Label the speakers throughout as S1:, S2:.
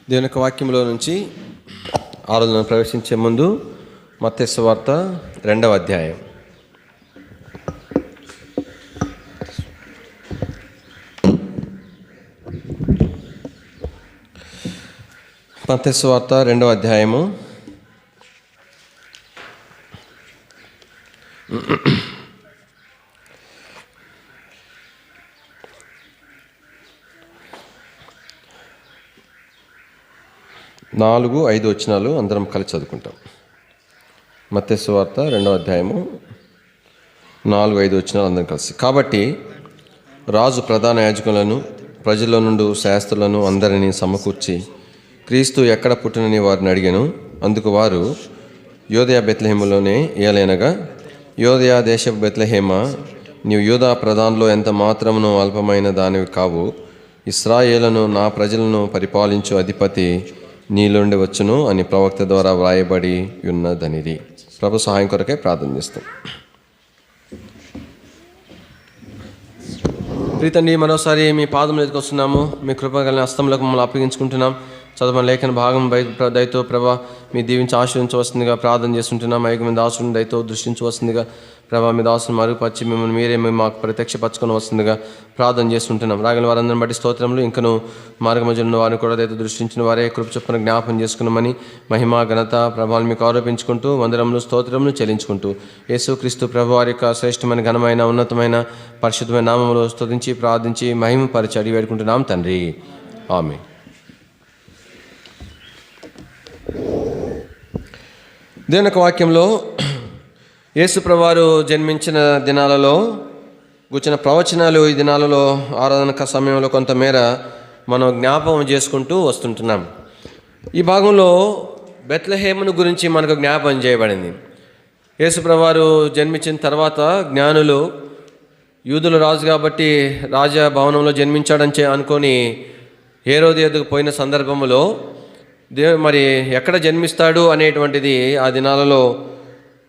S1: దేవుని యొక్క వాక్యంలో నుంచి ఆరాధన ప్రవేశించే ముందు మత్తయి సువార్త 2వ అధ్యాయం. మత్తయి సువార్త 2వ అధ్యాయము 4-5 వచనాలు అందరం కలిసి చదువుకుంటాం. మత్తయి సువార్త 2వ అధ్యాయము 4-5 వచనాలు అందరం కలిసి. కాబట్టి రాజు ప్రధాన యాజకులను ప్రజల నుండి శాస్త్రులను అందరినీ సమకూర్చి క్రీస్తు ఎక్కడ పుట్టినని వారిని అడిగాను. అందుకు వారు, యోదయ బెత్లెహేములోనే ఏలైనగా, యోదయ దేశపు బెత్లెహేమ, నీవు యూదా ప్రధానంలో ఎంత మాత్రమును అల్పమైన దానివి కావు. ఇశ్రాయేలును నా ప్రజలను పరిపాలించు అధిపతి నీలోండి వచ్చును అని ప్రవక్త ద్వారా వ్రాయబడి ఉన్నదనిది. ప్రభు సహాయం కొరకై ప్రార్థన చేస్తాం. ప్రీతండి, మరోసారి మీ పాదములు ఎదుకొస్తున్నాము. మీ కృపగల హస్తంలోకి మమ్మల్ని అప్పగించుకుంటున్నాం. చదవని లేఖన భాగం దయతో ప్రభా మీ దీవించి ఆశ్రయించవలసిందిగా ప్రార్థన చేస్తుంటున్నాం. ఐదు మంది దాసుని దయతో దృష్టించవలసిందిగా ప్రభా మీ దాసుని మరుగుపరిచి మిమ్మల్ని మీరే మాకు ప్రత్యక్షపరచుకొని వస్తుందిగా ప్రార్థన చేస్తుంటున్నాం. రాగల వారందరిని బట్టి స్తోత్రములు. ఇంకను మార్గమధ్యలో వారిని కూడా దయతో దృష్టించిన వారే కృప చొప్పున జ్ఞాపం చేసుకున్నామని మహిమ ఘనత ప్రభావం మీకు ఆరోపించుకుంటూ వందరములు స్తోత్రములు చెల్లించుకుంటూ యేసుక్రీస్తు ప్రభు వారి యొక్క శ్రేష్టమైన ఘనమైన ఉన్నతమైన పరిశుద్ధమైన నామములో స్తుతించి ప్రార్థించి మహిమపరిచి అడిగి వేడుకుంటున్నాం తండ్రి, ఆమేన్. దేవుని యొక్క వాక్యంలో యేసుప్రభువారు జన్మించిన దినాలలో కూర్చున్న ప్రవచనాలు ఈ దినాలలో ఆరాధన సమయంలో కొంతమేర మనం జ్ఞాపకం చేసుకుంటూ వస్తుంటున్నాం. ఈ భాగంలో బెత్లెహేమును గురించి మనకు జ్ఞాపకం చేయబడింది. యేసుప్రభువారు జన్మించిన తర్వాత జ్ఞానులు యూదుల రాజు కాబట్టి రాజభవనంలో జన్మించాడని అనుకొని హేరోదు ఎదుగు పోయిన సందర్భంలో మరి ఎక్కడ జన్మిస్తాడు అనేటువంటిది ఆ దినాలలో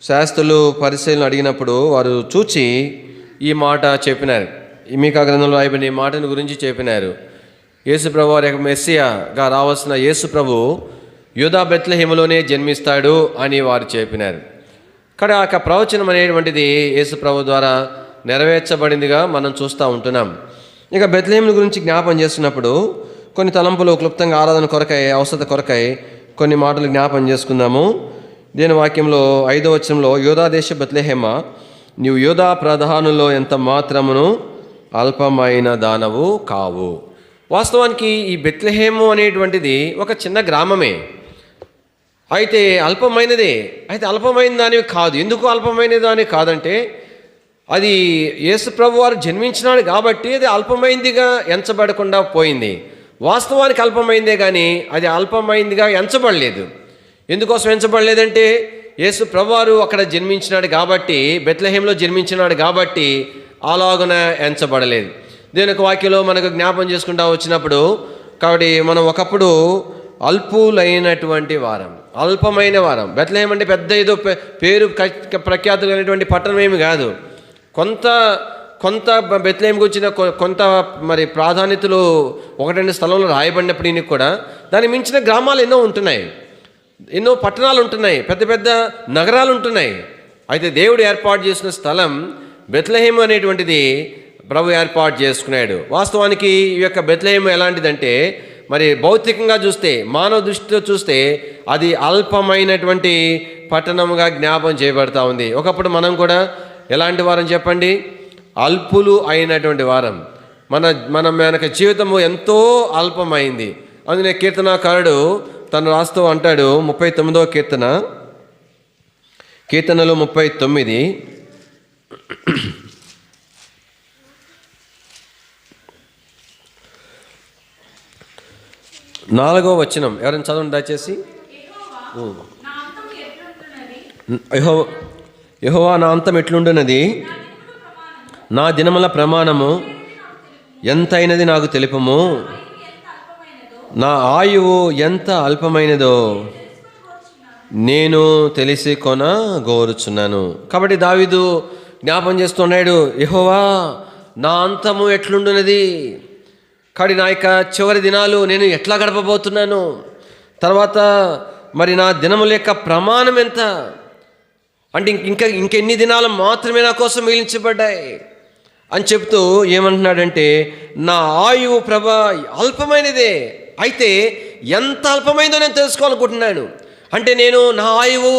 S1: శాస్త్రులు పరిశీలన అడిగినప్పుడు వారు చూచి ఈ మాట చెప్పినారు. మీకా గ్రంథంలో రాయబడిన ఈ మాటను గురించి చెప్పినారు. యేసుప్రభు వారి యొక్క మెస్సియాగా రావాల్సిన యేసుప్రభు యూదా బెత్లెహేములోనే జన్మిస్తాడు అని వారు చెప్పినారు. కానీ ఆ ప్రవచనం అనేటువంటిది యేసుప్రభు ద్వారా నెరవేర్చబడిందిగా మనం చూస్తూ ఉంటున్నాం. ఇక బెత్లెహేము గురించి జ్ఞాపం చేస్తున్నప్పుడు కొన్ని తలంపులు క్లుప్తంగా ఆరాధన కొరకై అవసరత కొరకై కొన్ని మాటలు జ్ఞాపం చేసుకుందాము. దీని వాక్యంలో 5వ వచనంలో, యోధా దేశ బెత్లెహేమ, నీవు యోధా ప్రధానుల్లో ఎంత మాత్రమును అల్పమైన దానవు కావు. వాస్తవానికి ఈ బెత్లెహేము అనేటువంటిది ఒక చిన్న గ్రామమే, అయితే అల్పమైనదే. అయితే అల్పమైన దానివి కాదు. ఎందుకు అల్పమైన దాని కాదంటే అది యేసుప్రభు వారు జన్మించినాడు కాబట్టి అది అల్పమైందిగా ఎంచబడకుండా పోయింది. వాస్తవానికి అల్పమైందే కానీ అది అల్పమైందిగా ఎంచబడలేదు. ఎందుకోసం ఎంచబడలేదంటే యేసు ప్రభువారు అక్కడ జన్మించినాడు కాబట్టి, బెత్లెహేములో జన్మించినాడు కాబట్టి అలాగున ఎంచబడలేదు. దీని యొక్క వాక్యంలో మనకు జ్ఞాపం చేసుకుంటూ వచ్చినప్పుడు కాబట్టి మనం ఒకప్పుడు అల్పులైనటువంటి వారం, అల్పమైన వారం. బెత్లెహేం అంటే పెద్ద ఏదో పేరు ప్రఖ్యాతులైనటువంటి పట్టణం ఏమి కాదు. కొంత బెత్లెహేంకి వచ్చిన కొంత మరి ప్రాధాన్యతలు 1-2 స్థలంలో రాయబడినప్పటికీ కూడా దాన్ని మించిన గ్రామాలు ఎన్నో ఉంటున్నాయి, ఎన్నో పట్టణాలు ఉంటున్నాయి, పెద్ద పెద్ద నగరాలు ఉంటున్నాయి. అయితే దేవుడు ఏర్పాటు చేసిన స్థలం బెత్లెహేం అనేటువంటిది ప్రభు ఏర్పాటు చేసుకున్నాడు. వాస్తవానికి ఈ యొక్క బెత్లెహేం ఎలాంటిదంటే మరి భౌతికంగా చూస్తే, మానవ దృష్టితో చూస్తే అది అల్పమైనటువంటి పట్టణముగా జ్ఞాపం చేయబడతా ఉంది. ఒకప్పుడు మనం కూడా ఎలాంటి వారం చెప్పండి? అల్పులు అయినటువంటి వారం. మన జీవితము ఎంతో అల్పమైంది. అందుకే కీర్తనాకారుడు తను రాస్తూ అంటాడు, 39వ కీర్తనలో 39 4వ వచనం ఎవరైనా చదవండి దయచేసి. యెహోవా నా అంతం ఎట్లుండునది, నా దినముల ప్రమాణము ఎంతైనది నాకు తెలుపుము, నా ఆయువు ఎంత అల్పమైనదో నేను తెలిసి గోరుచున్నాను. కాబట్టి దావీదు జ్ఞాపం చేస్తున్నాడు, యెహోవా నా అంతము ఎట్లుండునది, కాబట్టి నా యొక్క చివరి దినాలు నేను ఎట్లా గడపబోతున్నాను, తర్వాత మరి నా దినముల యొక్క ప్రమాణం ఎంత అంటే ఇంకెన్ని దినాలు మాత్రమే నా కోసం మిగిలించబడ్డాయి అని చెప్తూ ఏమంటున్నాడంటే, నా ఆయువు ప్రభా అల్పమైనదే, అయితే ఎంత అల్పమైందో నేను తెలుసుకోవాలనుకుంటున్నాను. అంటే నేను నా ఆయువు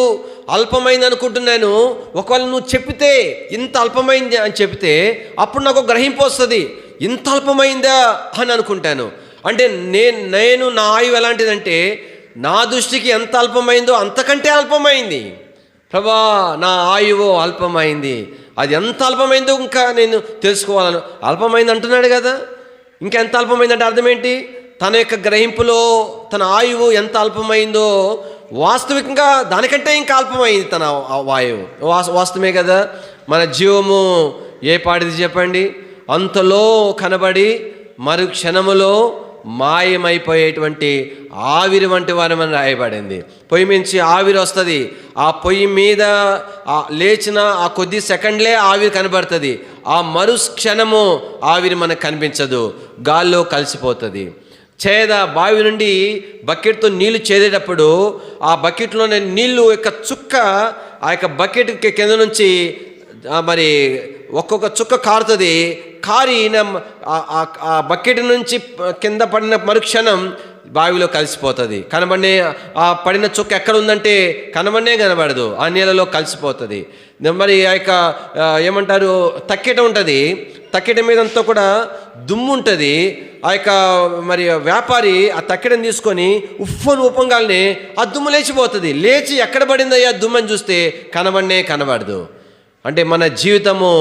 S1: అల్పమైంది అనుకుంటున్నాను. ఒకవేళ నువ్వు చెప్పితే ఇంత అల్పమైంది అని చెప్తే అప్పుడు నాకు గ్రహింపు వస్తుంది, ఇంత అల్పమైందా అని అనుకుంటాను. అంటే నేను నా ఆయువు ఎలాంటిదంటే నా దృష్టికి ఎంత అల్పమైందో అంతకంటే అల్పమైంది. ప్రభా నా ఆయువు అల్పమైంది, అది ఎంత అల్పమైందో ఇంకా నేను తెలుసుకోవాలను. అల్పమైంది అంటున్నాడు కదా, ఇంకెంత అల్పమైందంటే అర్థం ఏంటి? తన యొక్క గ్రహింపులో తన ఆయువు ఎంత అల్పమైందో వాస్తవికంగా దానికంటే ఇంకా అల్పమైంది తన వాయువు. వాస్తవమే కదా. మన జీవము ఏ పాటిది చెప్పండి? అంతలో కనబడి మరు క్షణములో మాయమైపోయేటువంటి ఆవిరి వంటి వారమని రాయబడింది. పొయ్యి మించి ఆవిరి వస్తుంది, ఆ పొయ్యి మీద లేచిన ఆ కొద్ది సెకండ్లే ఆవిరి కనబడుతుంది, ఆ మరు క్షణము ఆవిరి మనకు కనిపించదు, గాల్లో కలిసిపోతుంది. బావి నుండి బకెట్తో నీళ్లు చేదేటప్పుడు ఆ బకెట్లోనే నీళ్లు యొక్క చుక్క ఆ యొక్క బకెట్ కింద నుంచి మరి ఒక్కొక్క చుక్క కారుతుంది. కారి ఆ బకెట్ నుంచి కింద పడిన మరుక్షణం బావిలో కలిసిపోతుంది. కనబడే ఆ పడిన చుక్క ఎక్కడ ఉందంటే కనబడదు, ఆ నీళ్ళలో కలిసిపోతుంది. మరి ఆ యొక్క ఏమంటారు తక్కెట ఉంటుంది, తక్కెట మీదంతా కూడా దుమ్ము ఉంటుంది. ఆ యొక్క మరి వ్యాపారి ఆ తక్కెటను తీసుకొని ఉఫ్ఫను ఊపంగానే ఆ దుమ్ము లేచిపోతుంది. లేచి ఎక్కడ పడిందయ్యా దుమ్మని చూస్తే కనబడదు. అంటే మన జీవితము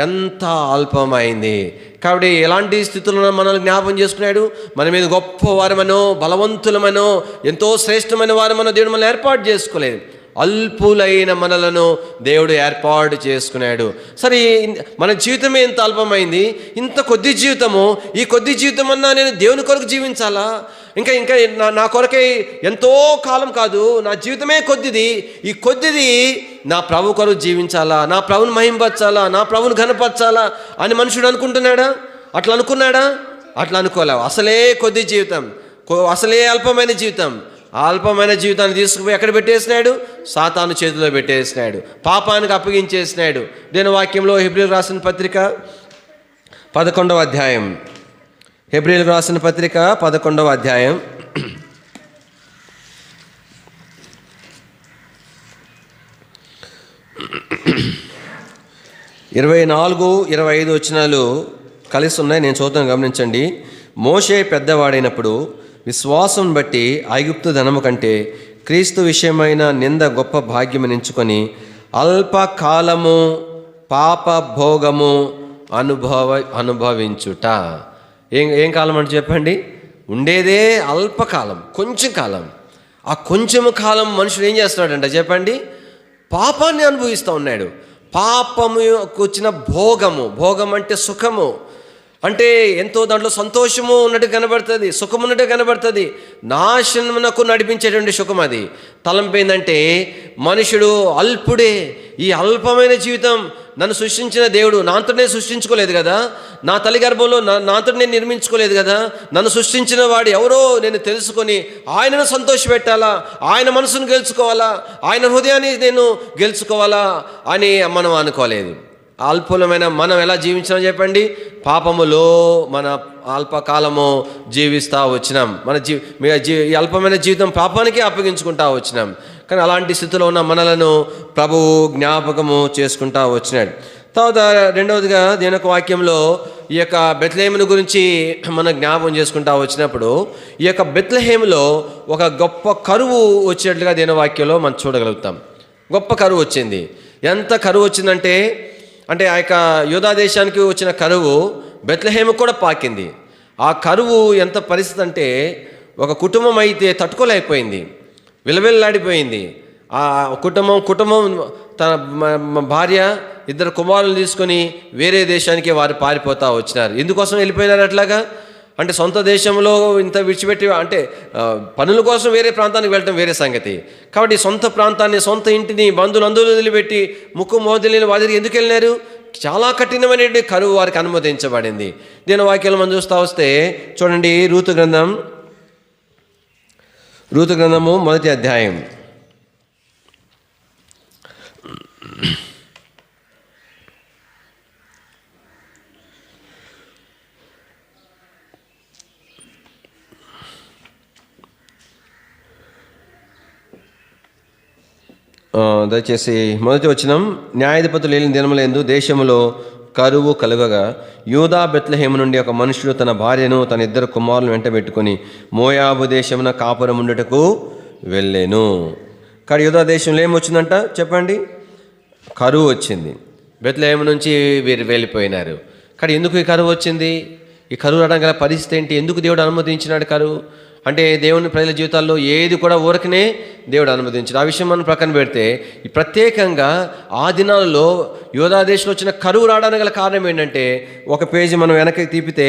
S1: ఎంత అల్పమైంది. కాబట్టి ఎలాంటి స్థితుల్లో మనల్ని జ్ఞాపం చేసుకున్నాడు? మన మీద గొప్పవారమనో బలవంతులమనో ఎంతో శ్రేష్టమైన వారమనో దేవుడు మనల్ని ఏర్పాటు చేసుకోలేదు. అల్పులైన మనలను దేవుడు ఏర్పాటు చేసుకున్నాడు. సరే, మన జీవితమే ఎంత అల్పమైంది, ఇంత కొద్ది జీవితము. ఈ కొద్ది జీవితం అన్నా నేను దేవుని కొరకు జీవించాలా? ఇంకా నా కొరకై ఎంతో కాలం కాదు, నా జీవితమే కొద్దిది. ఈ కొద్దిది నా ప్రభు కొరకు జీవించాలా, నా ప్రభుని మహింపరచాలా, నా ప్రభుని ఘనపరచాలా అని మనుషుడు అనుకుంటున్నాడా? అట్లా అనుకున్నాడా? అట్లా అనుకోలేవు. అసలే కొద్ది జీవితం, అసలే అల్పమైన జీవితం. ఆ అల్పమైన జీవితాన్ని తీసుకుపోయి ఎక్కడ పెట్టేసినాడు? సాతాను చేతిలో పెట్టేసినాడు, పాపానికి అప్పగించేసినాడు. దేని వాక్యంలో హెబ్రీయులకు రాసిన పత్రిక 11వ అధ్యాయం, హెబ్రీయులకు రాసిన పత్రిక 11వ అధ్యాయం 24-25 వచనాలు కలిసి ఉన్నాయి, నేను చూద్దాం, గమనించండి. మోషే పెద్దవాడైనప్పుడు విశ్వాసం బట్టి ఐగుప్తు ధనము కంటే క్రీస్తు విషయమైన నింద గొప్ప భాగ్యము ఎంచుకొని అల్పకాలము పాప భోగము అనుభవించుట. ఏం కాలం అంటే చెప్పండి? ఉండేదే అల్పకాలం, కొంచెం కాలం. ఆ కొంచెము కాలం మనుషుడు ఏం చేస్తున్నాడంట చెప్పండి? పాపాన్ని అనుభవిస్తూ ఉన్నాడు. పాపముకు వచ్చిన భోగం అంటే సుఖము, అంటే ఎంతో దాంట్లో సంతోషము ఉన్నట్టు కనబడుతుంది, సుఖం ఉన్నట్టు కనబడుతుంది. నాశనమునకు నడిపించేటువంటి సుఖం అది. తలంపు ఏంటంటే మనుషుడు అల్పుడే. ఈ అల్పమైన జీవితం నన్ను సృష్టించిన దేవుడు నాంతనే సృష్టించుకోలేదు కదా, నా తల్లి గర్భంలో నాంతటి నేను నిర్మించుకోలేదు కదా. నన్ను సృష్టించిన వాడు ఎవరో నేను తెలుసుకొని ఆయనను సంతోషపెట్టాలా, ఆయన మనసును గెలుచుకోవాలా, ఆయన హృదయాన్ని నేను గెలుచుకోవాలా అని మనం అనుకోలేదు. అల్పులమైన మనం ఎలా జీవించినాం చెప్పండి? పాపములో మన అల్పకాలము జీవిస్తూ వచ్చినాం. మన ఈ అల్పమైన జీవితం పాపానికి అప్పగించుకుంటా వచ్చినాం. కానీ అలాంటి స్థితిలో ఉన్న మనలను ప్రభువు జ్ఞాపకము చేసుకుంటా వచ్చినాడు. తర్వాత రెండవదిగా దేని యొక్క వాక్యంలో ఈ యొక్క బెత్లెహేమును గురించి మనం జ్ఞాపకం చేసుకుంటా వచ్చినప్పుడు ఈ యొక్క బెత్లెహేములో ఒక గొప్ప కరువు వచ్చినట్లుగా దేని వాక్యంలో మనం చూడగలుగుతాం. గొప్ప కరువు వచ్చింది. ఎంత కరువు వచ్చిందంటే ఆ యొక్క యూదా దేశానికి వచ్చిన కరువు బెత్లెహేము కూడా పాకింది. ఆ కరువు ఎంత పరిస్థితి అంటే ఒక కుటుంబం అయితే తట్టుకోలేకపోయింది, విలవిల్లాడిపోయింది. ఆ కుటుంబం తన భార్య, 2 కుమారులను తీసుకొని వేరే దేశానికి వారు పారిపోతూ వచ్చినారు. ఎందుకోసం వెళ్ళిపోయినారు అట్లాగా? అంటే సొంత దేశంలో ఇంత విడిచిపెట్టి, అంటే పనుల కోసం వేరే ప్రాంతానికి వెళ్ళటం వేరే సంగతి. కాబట్టి సొంత ప్రాంతాన్ని, సొంత ఇంటిని, బంధువులందరూ వదిలిపెట్టి ముక్కు మోదలేని వారికి ఎందుకు వెళ్ళినారు? చాలా కఠినమైన కరువు వారికి అనుమతించబడింది. దీని వాక్యాలు మనం చూస్తూ వస్తే చూడండి, రూతు గ్రంథం రూతు గ్రంథము 1వ అధ్యాయం. దయచేసి మొదటి వచనం. న్యాయాధిపతులు ఏలిన దినములందు దేశములో కరువు కలుగగా యూదా బెత్లెహేము నుండి ఒక మనుషుడు తన భార్యను తన 2 కుమారులను వెంటబెట్టుకొని మోయాబు దేశమున కాపురం ఉండుటకు వెళ్ళెను. కానీ యూదా దేశంలో ఏమొచ్చిందంట చెప్పండి? కరువు వచ్చింది. బెత్లెహేము నుంచి వీరు వెళ్ళిపోయినారు. కానీ ఎందుకు ఈ కరువు వచ్చింది? ఈ కరువు రావడం గల పరిస్థితి ఏంటి? ఎందుకు దేవుడు అనుమతించినాడు కరువు? అంటే దేవుని ప్రజల జీవితాల్లో ఏది కూడా ఊరకనే దేవుడు అనుమతించాడు. ఆ విషయం మనం ప్రక్కన పెడితే ఈ ప్రత్యేకంగా ఆ దినాలలో యూదా దేశంలో వచ్చిన కరువు రావడానికి గల కారణం ఏంటంటే, ఒక పేజీ మనం వెనక్కి తీపితే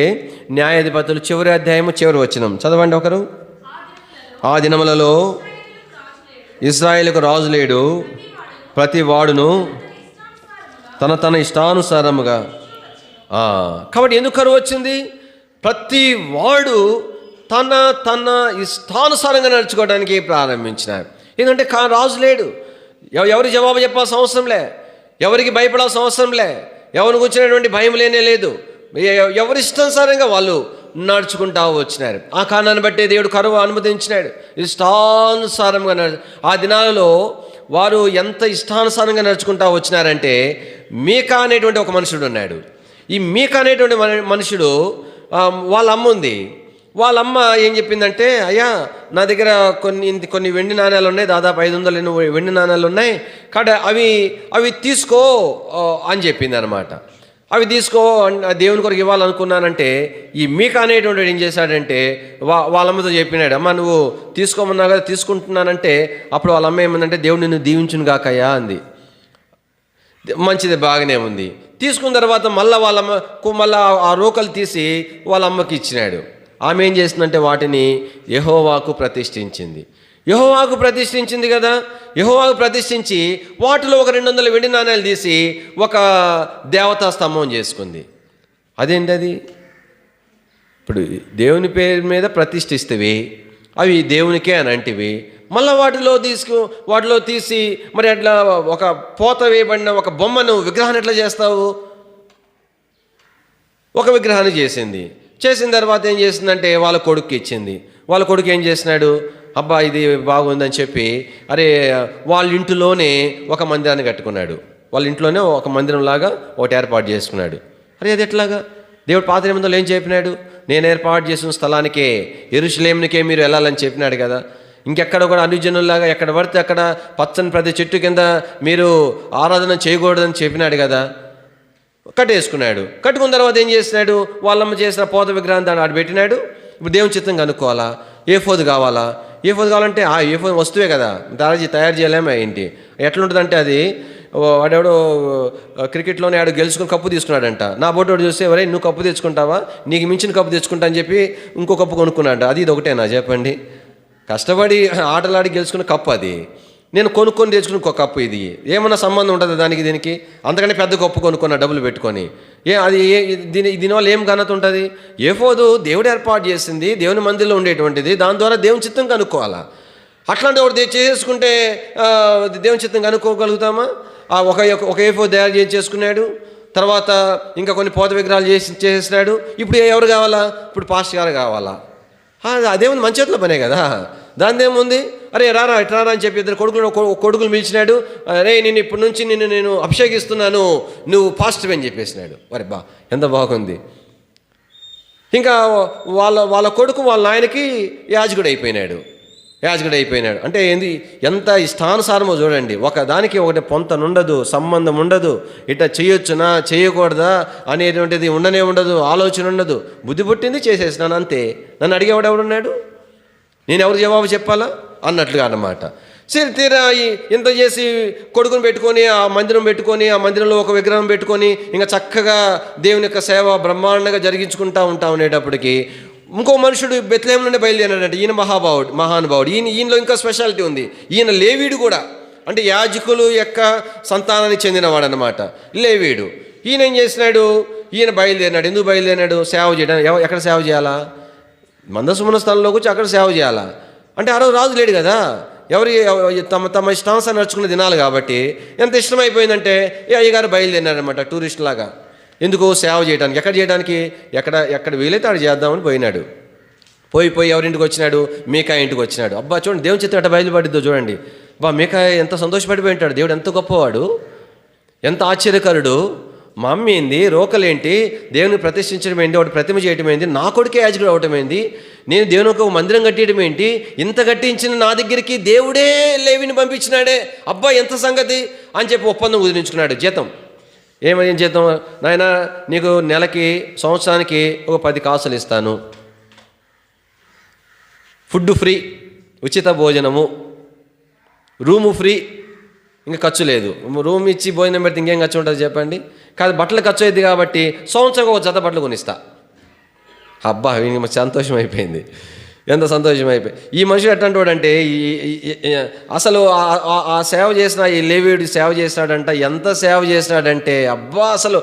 S1: న్యాయాధిపతులు 5వ అధ్యాయము 5వ వచనం చదవండి ఒకరు. ఆ దినములలో ఇశ్రాయేలుకు రాజు లేడు, ప్రతి వాడును తన ఇష్టానుసారముగా. కాబట్టి ఎందుకు కరువు వచ్చింది? ప్రతి వాడు తన ఇష్టానుసారంగా నడుచుకోవడానికి ప్రారంభించినారు. ఎందుకంటే రాజు లేడు. ఎవరికి జవాబు చెప్పాల్సిన అవసరంలే, ఎవరికి భయపడాల్సిన అవసరంలే, ఎవరికి వచ్చినటువంటి భయం లేనే లేదు. ఎవరి ఇష్టానుసారంగా వాళ్ళు నడుచుకుంటా వచ్చినారు. ఆ కారణాన్ని బట్టే దేవుడు కరువు అనుమతించినాడు. ఇష్టానుసారంగా ఆ దినాలలో వారు ఎంత ఇష్టానుసారంగా నడుచుకుంటా వచ్చినారంటే, మీకా అనేటువంటి ఒక మనుషుడు ఉన్నాడు. ఈ మీకా అనేటువంటి మనుషుడు వాళ్ళ అమ్మ ఉంది. వాళ్ళ అమ్మ ఏం చెప్పిందంటే, అయ్యా నా దగ్గర కొన్ని వెండి నాణ్యాలు ఉన్నాయి, దాదాపు 500 వెండి నాణ్యాలు ఉన్నాయి, కాబట్టి అవి తీసుకో అని చెప్పింది అనమాట. అవి తీసుకో దేవుని కొరకు ఇవ్వాలనుకున్నానంటే, ఈ మీకా అనేటువంటి ఏం చేశాడంటే వాళ్ళమ్మతో చెప్పినాడు, అమ్మ నువ్వు తీసుకోమన్నావు కదా తీసుకుంటున్నానంటే, అప్పుడు వాళ్ళ అమ్మ ఏమందంటే, దేవుడు నిన్ను దీవించును గాకయ్యా అంది. మంచిది, బాగానే ఉంది. తీసుకున్న తర్వాత మళ్ళీ ఆ రోకలు తీసి వాళ్ళ అమ్మకి ఇచ్చినాడు. ఆమె ఏం చేసిందంటే వాటిని యెహోవాకు ప్రతిష్ఠించింది. యెహోవాకు ప్రతిష్ఠించింది కదా, యెహోవాకు ప్రతిష్ఠించి వాటిలో ఒక 200 వెండి నాణ్యాలు తీసి ఒక దేవతా స్తంభం చేసుకుంది. అదేంటి అది? ఇప్పుడు దేవుని పేరు మీద ప్రతిష్ఠిస్తేవి అవి దేవునికే అని అంటివి, మళ్ళీ వాటిలో తీసి మరి అట్లా ఒక పోత వేయబడిన ఒక బొమ్మను విగ్రహాన్ని ఎట్లా చేస్తావు? ఒక విగ్రహాన్ని చేసిన తర్వాత ఏం చేసిందంటే వాళ్ళ కొడుకు ఇచ్చింది. వాళ్ళ కొడుకు ఏం చేసినాడు, అబ్బా ఇది బాగుందని చెప్పి వాళ్ళ ఇంటిలోనే ఒక మందిరాన్ని కట్టుకున్నాడు. వాళ్ళ ఇంట్లోనే ఒక మందిరంలాగా ఒకటి ఏర్పాటు చేసుకున్నాడు. అది ఎట్లాగా? దేవుడు పాత నిబంధనలో ఏం చెప్పినాడు? నేను ఏర్పాటు చేసిన స్థలానికే, యెరూషలేమునికే మీరు వెళ్ళాలని చెప్పినాడు కదా. ఇంకెక్కడ కూడా అన్యజనుల్లాగా ఎక్కడ పడితే అక్కడ పచ్చని ప్రతి చెట్టు కింద మీరు ఆరాధన చేయకూడదని చెప్పినాడు కదా. కట్టేసుకున్నాడు. కట్టుకున్న తర్వాత ఏం చేసినాడు, వాళ్ళమ్మ చేసిన పోత విగ్రహం దాన్ని ఆడ పెట్టినాడు. ఇప్పుడు దేవుని చిత్తం కనుక్కోవాలా, ఏఫోదు కావాలంటే ఆ ఏఫోదు వస్తువే కదా, తయారు చేయలేమా ఏంటి? ఎట్లుంటుందంటే అది వాడెవడో క్రికెట్లోనే ఆడు గెలుచుకుని కప్పు తీసుకున్నాడంట. నా బోటోడు చూస్తే ఎవరే నువ్వు కప్పు తెచ్చుకుంటావా, నీకు మించిన కప్పు తెచ్చుకుంటా అని చెప్పి ఇంకో కప్పు కొనుక్కున్నాడు. ఇది ఒకటేనా చెప్పండి? కష్టపడి ఆటలాడి గెలుచుకున్న కప్పు అది, నేను కొనుక్కొని తెచ్చుకుని ఒక కప్పు. ఇది ఏమన్నా సంబంధం ఉంటుంది దీనికి? అంతకంటే పెద్ద కప్పు కొనుక్కున్న డబ్బులు పెట్టుకొని దీనివల్ల ఏం ఘనత ఉంటుంది? ఏఫోదు దేవుడు ఏర్పాటు చేసింది, దేవుని మందిరంలో ఉండేటువంటిది, దాని ద్వారా దేవుని చిత్తం కనుక్కోవాలా. అట్లాంటి ఒకటి చేసుకుంటే దేవుని చిత్తం కనుక్కోగలుగుతామా? ఒక ఏఫోదు తయారు చేసుకున్నాడు. తర్వాత ఇంకా కొన్ని పోత విగ్రహాలు చేసినాడు. ఇప్పుడు ఎవరు కావాలా? ఇప్పుడు పాస్టర్ గారు కావాలా? అదేముంది, మంచి చేతిలో పనే కదా, దాని ఏముంది? అరే రారా ఇట్రారా అని చెప్పి 2 కొడుకులు పిలిచినాడు. అరే నేను ఇప్పటి నుంచి నేను అభిషేకిస్తున్నాను, నువ్వు పాస్టర్ అని చెప్పేసినాడు. మరి ఎంత బాగుంది. ఇంకా వాళ్ళ కొడుకు వాళ్ళ నాయనకి యాజకుడు అయిపోయినాడు. అంటే ఏంది, ఎంత ఇష్టానుసారమో చూడండి. ఒకదానికి ఒకటి పొంతనుండదు, సంబంధం ఉండదు. ఇట్లా చేయొచ్చునా చేయకూడదా అనేటువంటిది ఉండనే ఉండదు, ఆలోచన ఉండదు. బుద్ధి పుట్టింది చేసేసినాను అంతే. నన్ను అడిగేవాడు ఎవడున్నాడు? నేను ఎవరు జవాబు చెప్పాలా అన్నట్లుగా అన్నమాట. సరే తీరా ఇంత చేసి కొడుకుని పెట్టుకొని ఆ మందిరం పెట్టుకొని ఆ మందిరంలో ఒక విగ్రహం పెట్టుకొని ఇంకా చక్కగా దేవుని యొక్క సేవ బ్రహ్మాండంగా జరిగించుకుంటూ ఉండేటప్పటికి ఇంకో మనుషుడు బెత్లెహేము నుండి బయలుదేరాడంటే ఈయన మహానుభావుడు. ఈయనలో ఇంకా స్పెషాలిటీ ఉంది. ఈయన లేవీడు కూడా, అంటే యాజకులు యొక్క సంతానానికి చెందినవాడు అనమాట లేవీడు. ఈయన ఏం చేసినాడు, ఈయన బయలుదేరినాడు. ఎందుకు బయలుదేరినాడు? సేవ చేయడం. ఎక్కడ సేవ చేయాలా? మందసమున స్థలంలోకి వచ్చి అక్కడ సేవ చేయాలా? అంటే ఆ రోజు రాజు లేడు కదా, తమ తమ ఇష్టానుసారం నడుచుకునే దినాలు కాబట్టి ఎంత ఇష్టమైపోయిందంటే ఈ అయ్యగారు బయలుదేరినారనమాట టూరిస్ట్ లాగా. ఎందుకు? సేవ చేయడానికి. ఎక్కడ చేయడానికి? ఎక్కడ వీలైతే ఆడు చేద్దామని పోయినాడు. పోయి ఎవరింటికి వచ్చినాడు? మీకా ఇంటికి వచ్చినాడు. అబ్బా చూడండి, దేవుని చిత్తం ఎట్ట బయలుపడిద్దో చూడండి. మీకా ఎంత సంతోషపడిపోయి ఉంటాడు. దేవుడు ఎంత గొప్పవాడు, ఎంత ఆశ్చర్యకరుడు. మా అమ్మ ఏంది, రోకలేంటి, దేవుని ప్రతిష్ఠించడం ఏంటి, వాడు ప్రతిమ చేయటం ఏంటి, నా కొడుకే యాజకుడు అవటం ఏంటి, నేను దేవుని ఒక మందిరం కట్టేయడం ఏంటి, ఇంత కట్టించిన నా దగ్గరికి దేవుడే లేవిని పంపించినాడే, అబ్బా ఎంత సంగతి అని చెప్పి ఒప్పందం కుదిరించుకున్నాడు. జీతం ఏమని జీతం? నాయన నీకు నెలకి సంవత్సరానికి ఒక 10 కాసులు ఇస్తాను, ఫుడ్ ఫ్రీ, ఉచిత భోజనము, రూము ఫ్రీ, ఇంకా ఖర్చు లేదు. రూమ్ ఇచ్చి భోజనం పెడితే ఇంకేం ఖర్చు ఉంటుంది చెప్పండి? కాదు, బట్టలు ఖర్చు అయింది కాబట్టి సంవత్సరం ఒక జత బట్టలు కొనిస్తా. అబ్బా వీనికి సంతోషం అయిపోయింది, ఎంత సంతోషం అయిపోయి. ఈ మనుషుడు ఎట్లాంటి వాడంటే అసలు ఆ సేవ చేసిన ఈ లేవీయుడు సేవ చేసినాడంట. ఎంత సేవ చేసినాడంటే అబ్బా అసలు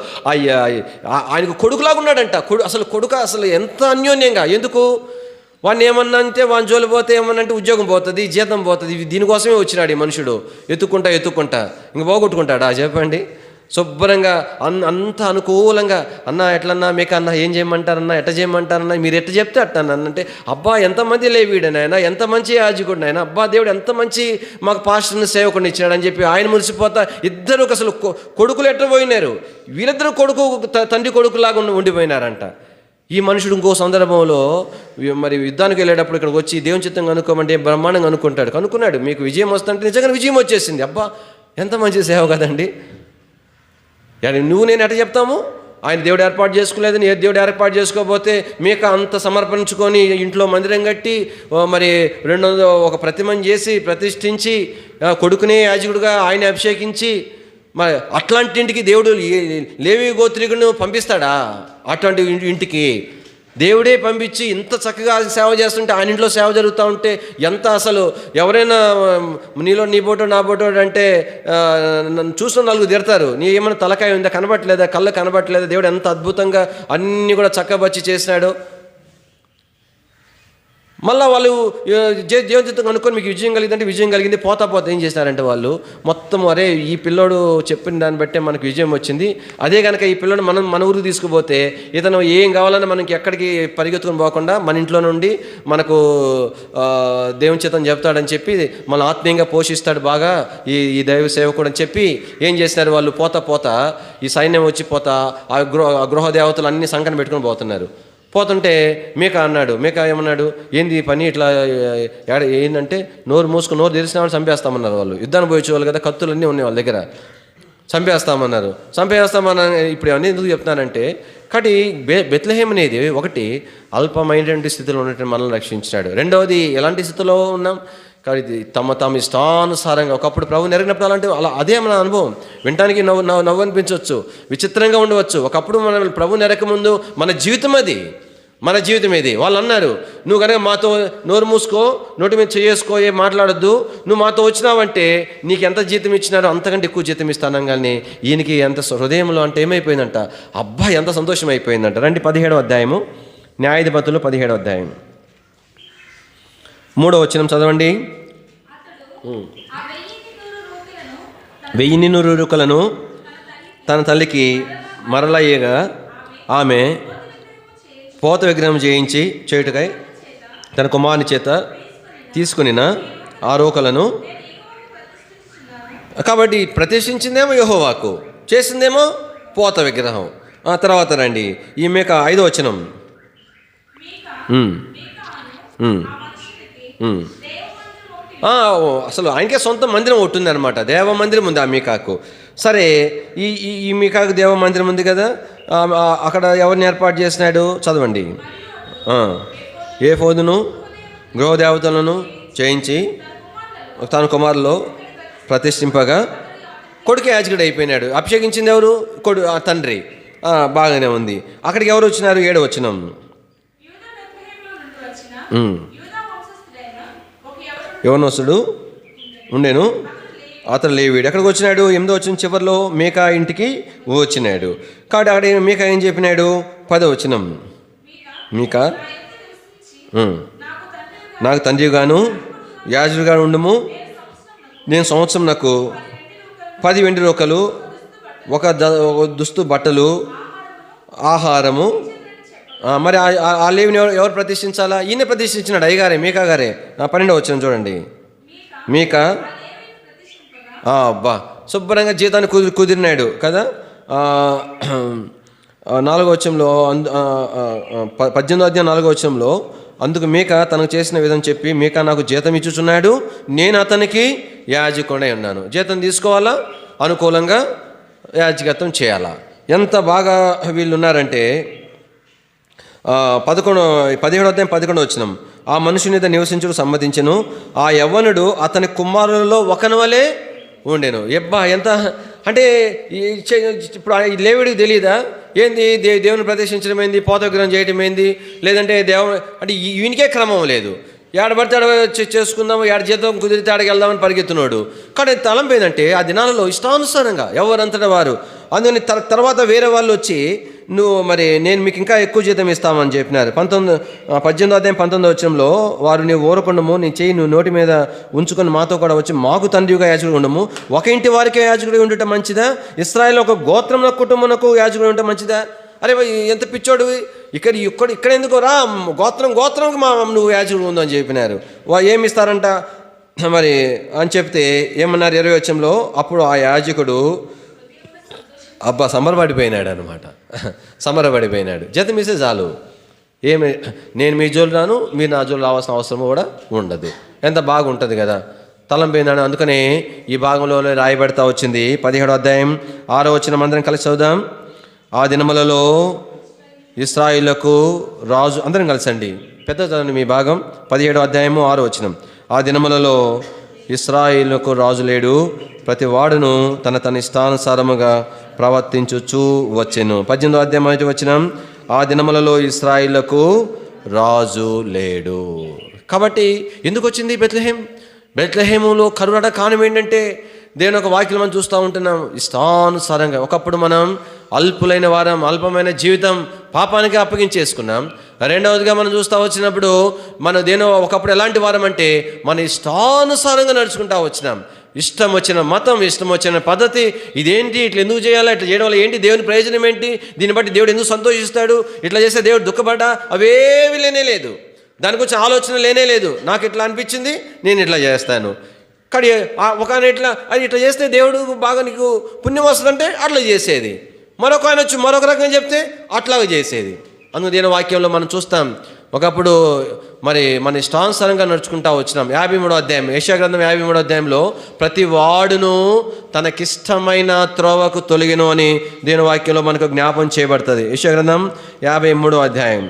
S1: ఆయనకు కొడుకులాగా ఉన్నాడంట. అసలు కొడుకు అసలు ఎంత అన్యోన్యంగా. ఎందుకు? వాడిని ఏమన్నా అంటే వాడిని జోలి పోతే ఏమన్నంటే ఉద్యోగం పోతుంది, జీతం పోతుంది. దీనికోసమే వచ్చినాడు ఈ మనుషుడు. ఎత్తుకుంటా ఇంక పోగొట్టుకుంటాడా చెప్పండి? శుభ్రంగా అంత అనుకూలంగా, అన్న ఎట్లన్నా మీకు అన్న ఏం చేయమంటారన్నా, ఎట్ట చేయమంటారన్నా, మీరు ఎట్ట చెప్తే అట్ట అంటే అబ్బా ఎంతమంది లేవీడనైనా, ఎంత మంచి యాజకుడినైనా, అబ్బా దేవుడు ఎంత మంచి మాకు పాస్టర్ని సేవకుడిని ఇచ్చాడని చెప్పి ఆయన మురిసిపోతా. ఇద్దరు అసలు కొడుకులు ఎట్ట పోయినారు, వీళ్ళిద్దరు తండ్రి కొడుకులాగా ఉండిపోయినారంట. ఈ మనుషుడు ఇంకో సందర్భంలో మరి యుద్ధానికి వెళ్ళేటప్పుడు ఇక్కడికి వచ్చి దేవుని చిత్తంగా అనుకోమంటే బ్రహ్మాండంగా కనుక్కున్నాడు. మీకు విజయం వస్తుంటే నిజంగా విజయం వచ్చేసింది. అబ్బా ఎంత మంచి సేవ కదండి. నువ్వు నేను ఎట్ట చెప్తాము? ఆయన దేవుడు ఏర్పాటు చేసుకోలేదు, ఏ దేవుడు ఏర్పాటు చేసుకోకపోతే మీకు అంత సమర్పించుకొని ఇంట్లో మందిరం కట్టి మరి 200 ఒక ప్రతిమని చేసి ప్రతిష్ఠించి కొడుకునే యాజకుడుగా ఆయన అభిషేకించి మరి అట్లాంటి ఇంటికి దేవుడు లేవి గోత్రికును పంపిస్తాడా? అట్లాంటి ఇంటికి దేవుడే పంపించి ఇంత చక్కగా సేవ చేస్తుంటే, ఆయన ఇంట్లో సేవ జరుగుతూ ఉంటే ఎంత అసలు ఎవరైనా నీ బోటో నా బోటో అంటే చూసిన 4 తిడతారు. నీ ఏమైనా తలకాయ ఉందా, కనబట్టలేదా, కళ్ళు కనబట్టలేదా? దేవుడు ఎంత అద్భుతంగా అన్నీ కూడా చక్కబచ్చి చేసినాడు. మళ్ళీ వాళ్ళు దేవుని చిత్తం అనుకొని మీకు విజయం కలిగిందంటే విజయం కలిగింది. పోతా ఏం చేస్తారంటే వాళ్ళు మొత్తం అరే ఈ పిల్లోడు చెప్పిన దాన్ని బట్టే మనకు విజయం వచ్చింది, అదే కనుక ఈ పిల్లోడు మన ఊరికి తీసుకుపోతే ఇతను ఏం కావాలన్నా మనకి ఎక్కడికి పరిగెత్తుకుని పోకుండా మన ఇంట్లో నుండి మనకు దేవుని చిత్తం చెప్తాడని చెప్పి మన ఆత్మీయంగా పోషిస్తాడు బాగా ఈ దైవ సేవకుడు అని చెప్పి ఏం చేస్తున్నారు వాళ్ళు? పోతా ఈ సైన్యం వచ్చి ఆ గృహ దేవతలు అన్ని సంకన పెట్టుకొని పోతున్నారు. పోతుంటే మీకా ఏమన్నాడు? ఏంది పని ఇట్లా ఏంటంటే నోరు తెరిచిన వాళ్ళు చంపేస్తామన్నారు. వాళ్ళు యుద్ధాన్ని పోయేవాళ్ళు కదా, కత్తులన్నీ ఉన్నాయి వాళ్ళ దగ్గర, చంపేస్తామన్నారు. ఇప్పుడు అవన్నీ ఎందుకు చెప్తున్నానంటే కాబట్టి బెత్లెహేమ్ అనేది ఒకటి అల్పమైనటువంటి స్థితిలో ఉన్నటువంటి మనల్ని రక్షించినాడు. రెండవది ఎలాంటి స్థితిలో ఉన్నాం కాబట్టి తమ ఇష్టానుసారంగా ఒకప్పుడు ప్రభు నెరగినప్పుడు అదే మన అనుభవం. వినటానికి నవ్వు అనిపించవచ్చు, విచిత్రంగా ఉండవచ్చు. ఒకప్పుడు మనం ప్రభు నెరక ముందు మన జీవితం ఏది వాళ్ళు అన్నారు, నువ్వు కనుక మాతో నోరు మూసుకో, నోటి మీద చేసుకో, ఏ మాట్లాడొద్దు, నువ్వు మాతో వచ్చినావంటే నీకు ఎంత జీతం ఇచ్చినారో అంతకంటే ఎక్కువ జీతం ఇస్తాను. కానీ ఈయనకి ఎంత హృదయంలో అంటే ఏమైపోయిందంట, అబ్బా ఎంత సంతోషం అయిపోయిందంట. రండి 17వ అధ్యాయము, న్యాయాధిపతులు 17వ అధ్యాయం 3వ వచనం చదవండి. 1,100 రూకలను తన తల్లికి మరలయ్యగా ఆమె పోత విగ్రహం చేయుటకై తన కుమారుని చేత తీసుకునిన ఆ రూకలను కాబట్టి ప్రతిష్ఠించిందేమో యెహోవాకు, చేసిందేమో పోత విగ్రహం. తర్వాత రండి ఈ మీక 5వ వచనం. అసలు ఆయనకే సొంత మందిరం ఒకటి ఉంది అనమాట, దేవ మందిరం ఉంది ఆ మీకాకు. సరే ఈ మీకాకు దేవ మందిరం ఉంది కదా, అక్కడ ఎవరిని ఏర్పాటు చేసినాడు చదవండి. ఏఫోదును గృహదేవతలను చేయించి తన కుమారులో ప్రతిష్ఠింపగా కొడుకు యాజకుడు అయిపోయినాడు. అభిషేకించింది ఎవరు? తండ్రి. బాగానే ఉంది. అక్కడికి ఎవరు వచ్చినారు? 7వ వచనం. యవనస్తుడు ఉండేను, అతను లేవీడు. ఎక్కడికి వచ్చినాడు? 8వ వచనం చివరిలో మీకా ఇంటికి వచ్చినాడు. కాబట్టి అక్కడ మీకా ఏం చెప్పినాడు? 10వ వచనం. మీకా నాకు తండ్రిగాను యాజకుడిగా ఉండుము. నేను సంవత్సరం నాకు 10 వెండి రూకలు, ఒక దుస్తు బట్టలు, ఆహారము. మరి ఆ లేవిని ఎవరు ప్రతిష్ఠించాలా? ఈయన ప్రతిష్ఠించినాడు, అయ్యగారే, మీకా గారే. 12వ వచనం చూడండి. మీకా అబ్బా శుభ్రంగా జీతాన్ని కుదిరినాడు కదా. 4వ వచనంలో 18వ అధ్యాయం 4వ వచనంలో, అందుకు మీకా తనకు చేసిన విధం చెప్పి, మీకా నాకు జీతం ఇచ్చుచున్నాడు, నేను అతనికి యాజకుడై ఉన్నాను. జీతం తీసుకోవాలా, అనుకూలంగా యాజకత్వం చేయాలా. ఎంత బాగా వీళ్ళు ఉన్నారంటే 17వ అధ్యాయం 11వ వచనం, ఆ మనుషుని మీద నివసించుడు సమ్మతించెను, ఆ యవ్వనుడు అతని కుమారులలో ఒకని వలె ఉండేను. ఎబ్బా ఎంత అంటే ఇప్పుడు లేవిడికి తెలియదా ఏంది దేవుని ప్రదర్శించడం ఏంది, పోత విగ్రహం చేయటం ఏంది, లేదంటే అంటే ఈయనకే క్రమం లేదు. ఏడబడితే చేసుకుందాము, ఏడ జీతం కుదిరితే ఆడికి వెళ్దామని పరిగెత్తున్నాడు. కానీ తలంపు ఏంటంటే ఆ దినాలలో ఇష్టానుసారంగా ఎవరంతటా వారు. అందుకని తర్వాత వేరే వాళ్ళు వచ్చి మరి నేను మీకు ఇంకా ఎక్కువ జీతం ఇస్తామని చెప్పినారు. 18వ అధ్యాయం 19వ వచనంలో, వారు నీవు ఊరకుండము, నీ చెయ్యి నువ్వు నోటి మీద ఉంచుకొని మాతో కూడా వచ్చి మాకు తండ్రిగా యాజకుడు ఉండము. ఒక ఇంటి వారికే యాజకుడిగా ఉండటం మంచిదా? ఇశ్రాయేలు ఒక గోత్రం కుటుంబమునకు యాజకుడు ఉండటం మంచిదా? అరే ఎంత పిచ్చోడు, ఇక్కడ ఎందుకు రా, గోత్రంకి నువ్వు యాజకుడు ఉందని చెప్పినారు. ఏమి ఇస్తారంట మరి అని చెప్తే ఏమన్నారు 20వ వచనంలో, అప్పుడు ఆ యాజకుడు సంబరపడిపోయినాడు అనమాట. సంబరపడిపోయినాడు. జీతం ఇస్తే చాలు, నేను మీ జోలు రాను, మీరు నా జోలు రావాల్సిన అవసరం కూడా ఉండదు. ఎంత బాగుంటుంది కదా తలంపోయిందని. అందుకనే ఈ భాగంలో రాయబడతా వచ్చింది. 17వ అధ్యాయం 6వ వచనం అందరం కలిసి చదువుదాం. ఆ దినములలో ఇశ్రాయేలుకు రాజు, అందరం కలిసండి, పెద్ద చదవండి మీ భాగం. 17వ అధ్యాయము 6వ వచనం, ఆ దినములలో ఇశ్రాయేలుకు రాజు లేడు, ప్రతి వాడును తన ఇష్టానుసారముగా ప్రవర్తించుచూ వచ్చెను. 18వ అధ్యాయం 5వ వచనం, ఆ దినములలో ఇశ్రాయేలుకు రాజు లేడు. కాబట్టి ఎందుకు వచ్చింది బెత్లెహేములో కరుణ కారణం ఏంటంటే, దేవుని ఒక వాక్యం మనం చూస్తూ ఉంటున్నాం. ఇష్టానుసారంగా ఒకప్పుడు మనం అల్పులైన వారం, అల్పమైన జీవితం పాపానికి అప్పగించేసుకున్నాం. రెండవదిగా మనం చూస్తూ వచ్చినప్పుడు ఒకప్పుడు ఎలాంటి వారం అంటే మన ఇష్టానుసారంగా నడుచుకుంటూ వచ్చినాం. ఇష్టం వచ్చిన మతం, ఇష్టం వచ్చిన పద్ధతి, ఇదేంటి, ఇట్లా ఎందుకు చేయాలా, ఇట్లా చేయడం వల్ల ఏంటి, దేవుని ప్రయోజనం ఏంటి, దీన్ని బట్టి దేవుడు ఎందుకు సంతోషిస్తాడు, ఇట్లా చేస్తే దేవుడు దుఃఖపడ్డా, అవేవి లేనే లేదు. దాని గురించి ఆలోచన లేనే లేదు. నాకు ఇట్లా అనిపించింది, నేను ఇట్లా చేస్తాను. కానీ ఇట్లా చేస్తే దేవుడు బాగా నీకు పుణ్యం వస్తుందంటే అట్లా చేసేది. మరొక ఆయన వచ్చి మరొక రకంగా చెప్తే అట్లాగే చేసేది. అందుకు దీని వాక్యంలో మనం చూస్తాం. ఒకప్పుడు మరి మన ఇష్టానుసారంగా నడుచుకుంటా వచ్చినాం. 53వ అధ్యాయం, యెషయా గ్రంథం 53వ అధ్యాయంలో, ప్రతి వాడును తనకిష్టమైన త్రోవకు తొలగిను అని దీని వాక్యంలో మనకు జ్ఞాపం చేయబడుతుంది. యెషయా గ్రంథం 53వ అధ్యాయం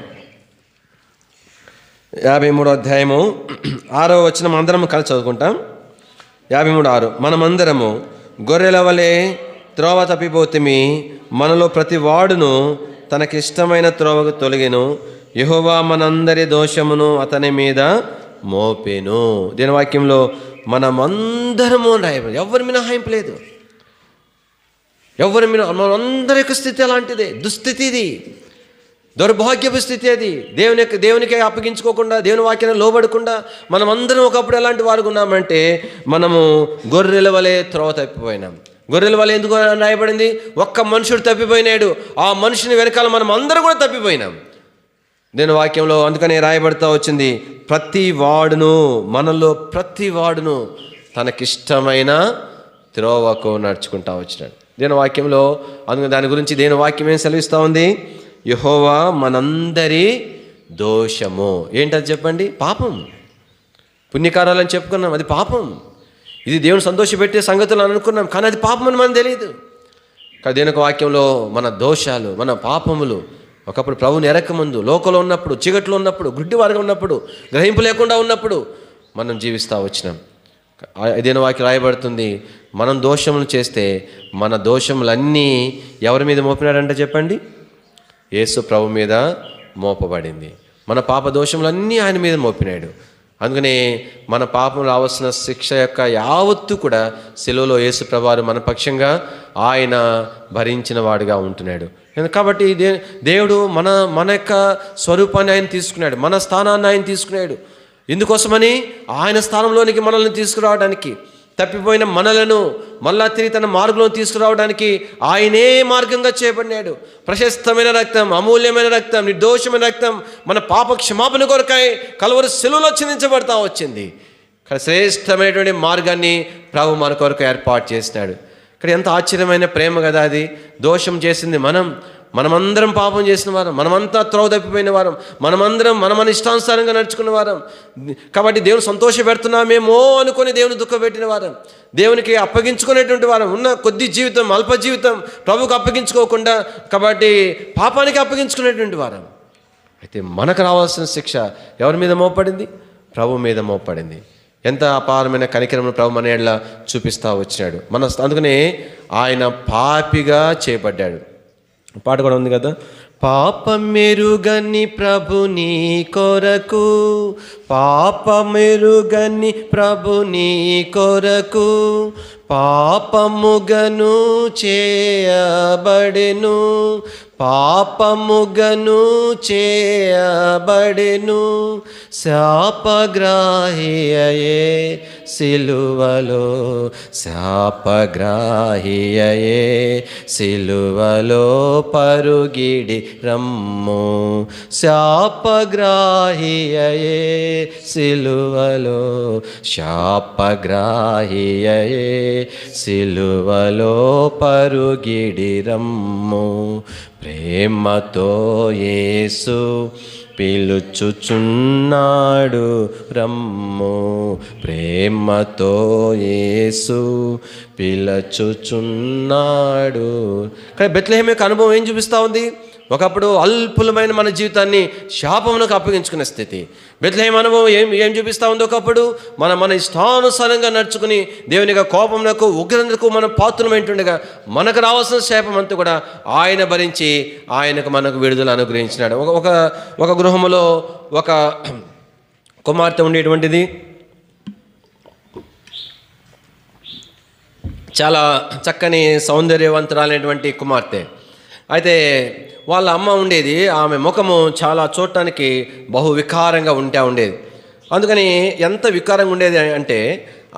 S1: 6వ వచనం అందరం కలిసి చదువుకుంటాం. 53:6, మనమందరము గొర్రెల వలె త్రోవ తప్పిపోతిమి, మనలో ప్రతి వాడును తనకిష్టమైన త్రోవకు తొలగెను, యెహోవా మనందరి దోషమును అతని మీద మోపెను. దీని వాక్యంలో మనమందరము రాయబడి, ఎవరి మినహాయింపు లేదు. మనందరి యొక్క స్థితి అలాంటిదే, దుస్థితి ఇది, దౌర్భాగ్యపు స్థితి అది. దేవునికి అప్పగించుకోకుండా, దేవుని వాక్యాన్ని లోబడకుండా మనమందరం ఒకప్పుడు ఎలాంటి వారు ఉన్నామంటే, మనము గొర్రెల వలె త్రోవ తప్పిపోయినాం. గొర్రెల వలె ఎందుకు రాయబడింది? ఒక్క మనుషుడు తప్పిపోయినాడు, ఆ మనుషుని వెనకాల మనం అందరం కూడా తప్పిపోయినాం. దేవుని వాక్యంలో అందుకనే రాయబడతా వచ్చింది, మనలో ప్రతి వాడును తనకిష్టమైన త్రోవకు నడుచుకుంటా వచ్చినాడు. దేవుని వాక్యంలో అందుకని దాని గురించి దేవుని వాక్యం ఏం సెలవిస్తూ ఉంది? యెహోవా మనందరి దోషము. ఏంటది చెప్పండి? పాపం. పుణ్యకారాలని చెప్పుకున్నాం, అది పాపం. ఇది దేవుని సంతోషపెట్టే సంగతులు అనుకున్నాం, కానీ అది పాపం అని మనకు తెలియదు. కానీ దేవుని వాక్యంలో మన దోషాలు, మన పాపములు, ఒకప్పుడు ప్రభువుని ఎరకముందు, లోకంలో ఉన్నప్పుడు, చీకట్లో ఉన్నప్పుడు, గుడ్డివారుగా ఉన్నప్పుడు, గ్రహింపు లేకుండా ఉన్నప్పుడు మనం జీవిస్తూ వచ్చినాం. దేవుని వాక్యం రాయబడుతుంది, మనం దోషములు చేస్తే మన దోషములన్నీ ఎవరి మీద మోపినాడంటే చెప్పండి? యేసు ప్రభు మీద మోపబడింది. మన పాప దోషములన్నీ ఆయన మీద మోపినాడు. అందుకనే మన పాపం రావాల్సిన శిక్ష యొక్క యావత్తు కూడా శిలువలో యేసు ప్రభువారు మన పక్షంగా ఆయన భరించిన వాడుగా ఉంటున్నాడు. కాబట్టి దేవుడు మన యొక్క స్వరూపాన్ని ఆయన తీసుకున్నాడు, మన స్థానాన్ని ఆయన తీసుకున్నాడు. ఎందుకోసమని? ఆయన స్థానంలోనికి మనల్ని తీసుకురావడానికి, తప్పిపోయిన మనలను మళ్ళా తిరిగి తన మార్గంలో తీసుకురావడానికి ఆయనే మార్గంగా చేయబడినాడు. ప్రశస్తమైన రక్తం, అమూల్యమైన రక్తం, నిర్దోషమైన రక్తం మన పాప క్షమాపణ కొరకై కలువరి శిలువలో చిందించబడతా వచ్చింది. ఇక్కడ శ్రేష్టమైనటువంటి మార్గాన్ని ప్రభు మన కొరకు ఏర్పాటు చేసినాడు. ఇక్కడ ఎంత ఆశ్చర్యమైన ప్రేమ కదా అది. దోషం చేసింది మనమందరం పాపం చేసిన వారం, మనమంతా త్రోవ తప్పిపోయిన వారం, మనమందరం మన ఇష్టానుసారంగా నడుచుకున్న వారం. కాబట్టి దేవుని సంతోషపెడుతున్నామేమో అనుకొని దేవుని దుఃఖపెట్టిన వారం, దేవునికి అప్పగించుకునేటువంటి వారం. ఉన్న కొద్ది జీవితం, అల్ప జీవితం ప్రభుకు అప్పగించుకోకుండా కాబట్టి పాపానికి అప్పగించుకునేటువంటి వారం. అయితే మనకు రావాల్సిన శిక్ష ఎవరి మీద మోపడింది? ప్రభు మీద మోపడింది. ఎంత అపారమైన కనికరమును ప్రభు మన ఎడల చూపిస్తూ వచ్చినాడు. అందుకనే ఆయన పాపిగా చేయబడ్డాడు. పాట కూడా ఉంది కదా, పాపమెరుగని ప్రభు నీ కొరకు, పాపమెరుగని ప్రభు నీ కొరకు, పాపముగను చేయబడెను, పాపముగను చేయబడెను, శాపగ్రాహియయే సిలువలో, శాపగ్రాహియయే సిలువలో పరుగిడి రమ్ము, శాపగ్రాహియయే సిలువలో, శాపగ్రాహియయే సిలువలో పరుగిడి రమ్ము. ప్రేమతో యేసు పిలుచుచున్నాడు రమ్ము, ప్రేమతో యేసు పిలుచుచున్నాడు. కానీ బెత్లెహేము యొక్క అనుభవం ఏం చూపిస్తూ ఉంది? ఒకప్పుడు అల్పులమైన మన జీవితాన్ని శాపమునకు అప్పగించుకునే స్థితి. బెత్లెహేము అనుభవం ఏం చూపిస్తూ ఉంది? ఒకప్పుడు మన ఇష్టానుసారంగా నడుచుకుని దేవుని యొక్క కోపమునకు, ఉగ్రతకు మనం పాత్రమైంటుండగా మనకు రావాల్సిన శాపం అంతా కూడా ఆయన భరించి మనకు విడుదల అనుగ్రహించినాడు. ఒక గృహములో ఒక కుమార్తె ఉండేటువంటిది. చాలా చక్కని సౌందర్యవంతురాలైనటువంటి కుమార్తె. అయితే వాళ్ళ అమ్మ ఉండేది, ఆమె ముఖము చాలా చూడటానికి బహు వికారంగా ఉండేది. అందుకని ఎంత వికారంగా ఉండేది అంటే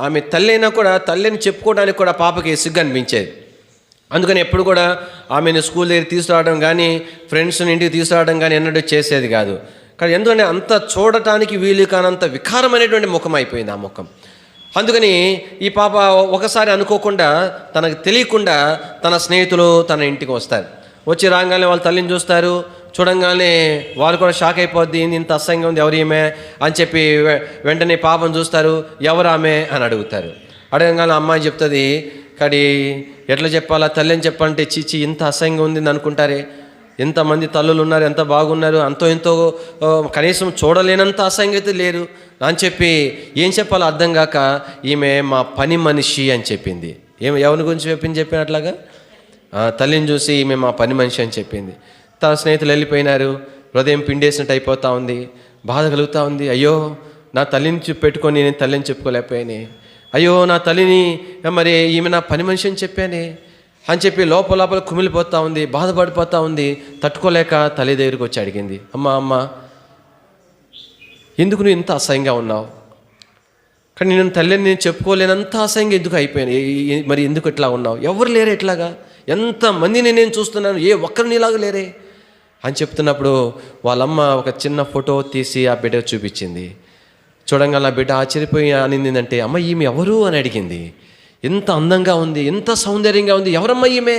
S1: ఆమె తల్లి అయినా కూడా తల్లిని చెప్పుకోవడానికి కూడా పాపకి సిగ్గు అనిపించేది. అందుకని ఎప్పుడు కూడా ఆమెను స్కూల్ దగ్గర తీసుకురావడం కానీ, ఫ్రెండ్స్ని ఇంటికి తీసుకురావడం కానీ ఎన్నడూ చేసేది కాదు. కానీ ఎందుకంటే అంత చూడటానికి వీలు కానంత వికారమైనటువంటి ముఖం అయిపోయింది ఆ ముఖం. అందుకని ఈ పాప ఒకసారి అనుకోకుండా, తనకు తెలియకుండా తన స్నేహితులు తన ఇంటికి వస్తారు. వచ్చి రాగానే వాళ్ళ తల్లిని చూస్తారు. చూడంగానే వారు కూడా షాక్ అయిపోద్ది, ఇంత అసహ్యంగా ఉంది, ఎవరు ఈమె అని చెప్పి వెంటనే పాపను చూస్తారు. ఎవరు ఆమె అని అడుగుతారు. అడగగానే అమ్మాయి చెప్తుంది. కానీ ఎట్లా చెప్పాలా, తల్లి అని చెప్పాలంటే చీచి ఇంత అసహ్యంగా ఉంది అనుకుంటారే, ఎంతమంది తల్లులు ఉన్నారు, ఎంత బాగున్నారు, ఎంతో కనీసం చూడలేనంత అసహ్యంగా అయితే లేరు అని చెప్పి ఏం చెప్పాలో అర్థం కాక ఈమె మా పని మనిషి అని చెప్పింది. ఎవరి గురించి చెప్పినట్లాగా తల్లిని చూసి ఈమె మా పని మనిషి అని చెప్పింది. తన స్నేహితులు వెళ్ళిపోయినారు. హృదయం పిండేసినట్టు అయిపోతూ ఉంది, బాధ కలుగుతూ ఉంది. అయ్యో నా తల్లిని పెట్టుకొని నేను తల్లిని చెప్పుకోలేకపోయానే, అయ్యో నా తల్లిని మరి ఈమె నా పని మనిషి అని చెప్పానే అని చెప్పి లోపల కుమిలిపోతూ ఉంది, బాధపడిపోతూ ఉంది. తట్టుకోలేక తల్లి దగ్గరికి వచ్చి అడిగింది, అమ్మ ఎందుకు నువ్వు ఇంత అసహ్యంగా ఉన్నావు? కానీ నేను తల్లిని నేను చెప్పుకోలేనంత అసహ్యంగా ఎందుకు అయిపోయాను, మరి ఎందుకు ఇట్లా ఉన్నావు? ఎవరు లేరే ఇట్లాగా, ఎంతమందిని నేను చూస్తున్నాను, ఏ ఒక్కరిని ఇలాగా లేరే అని చెప్తున్నప్పుడు వాళ్ళమ్మ ఒక చిన్న ఫోటో తీసి ఆ బిడ్డ చూపించింది. చూడంగా నా బిడ్డ ఆశ్చర్యపోయి అనిందంటే, అమ్మ ఈమె ఎవరు అని అడిగింది. ఎంత అందంగా ఉంది, ఎంత సౌందర్యంగా ఉంది, ఎవరమ్మా ఈమె?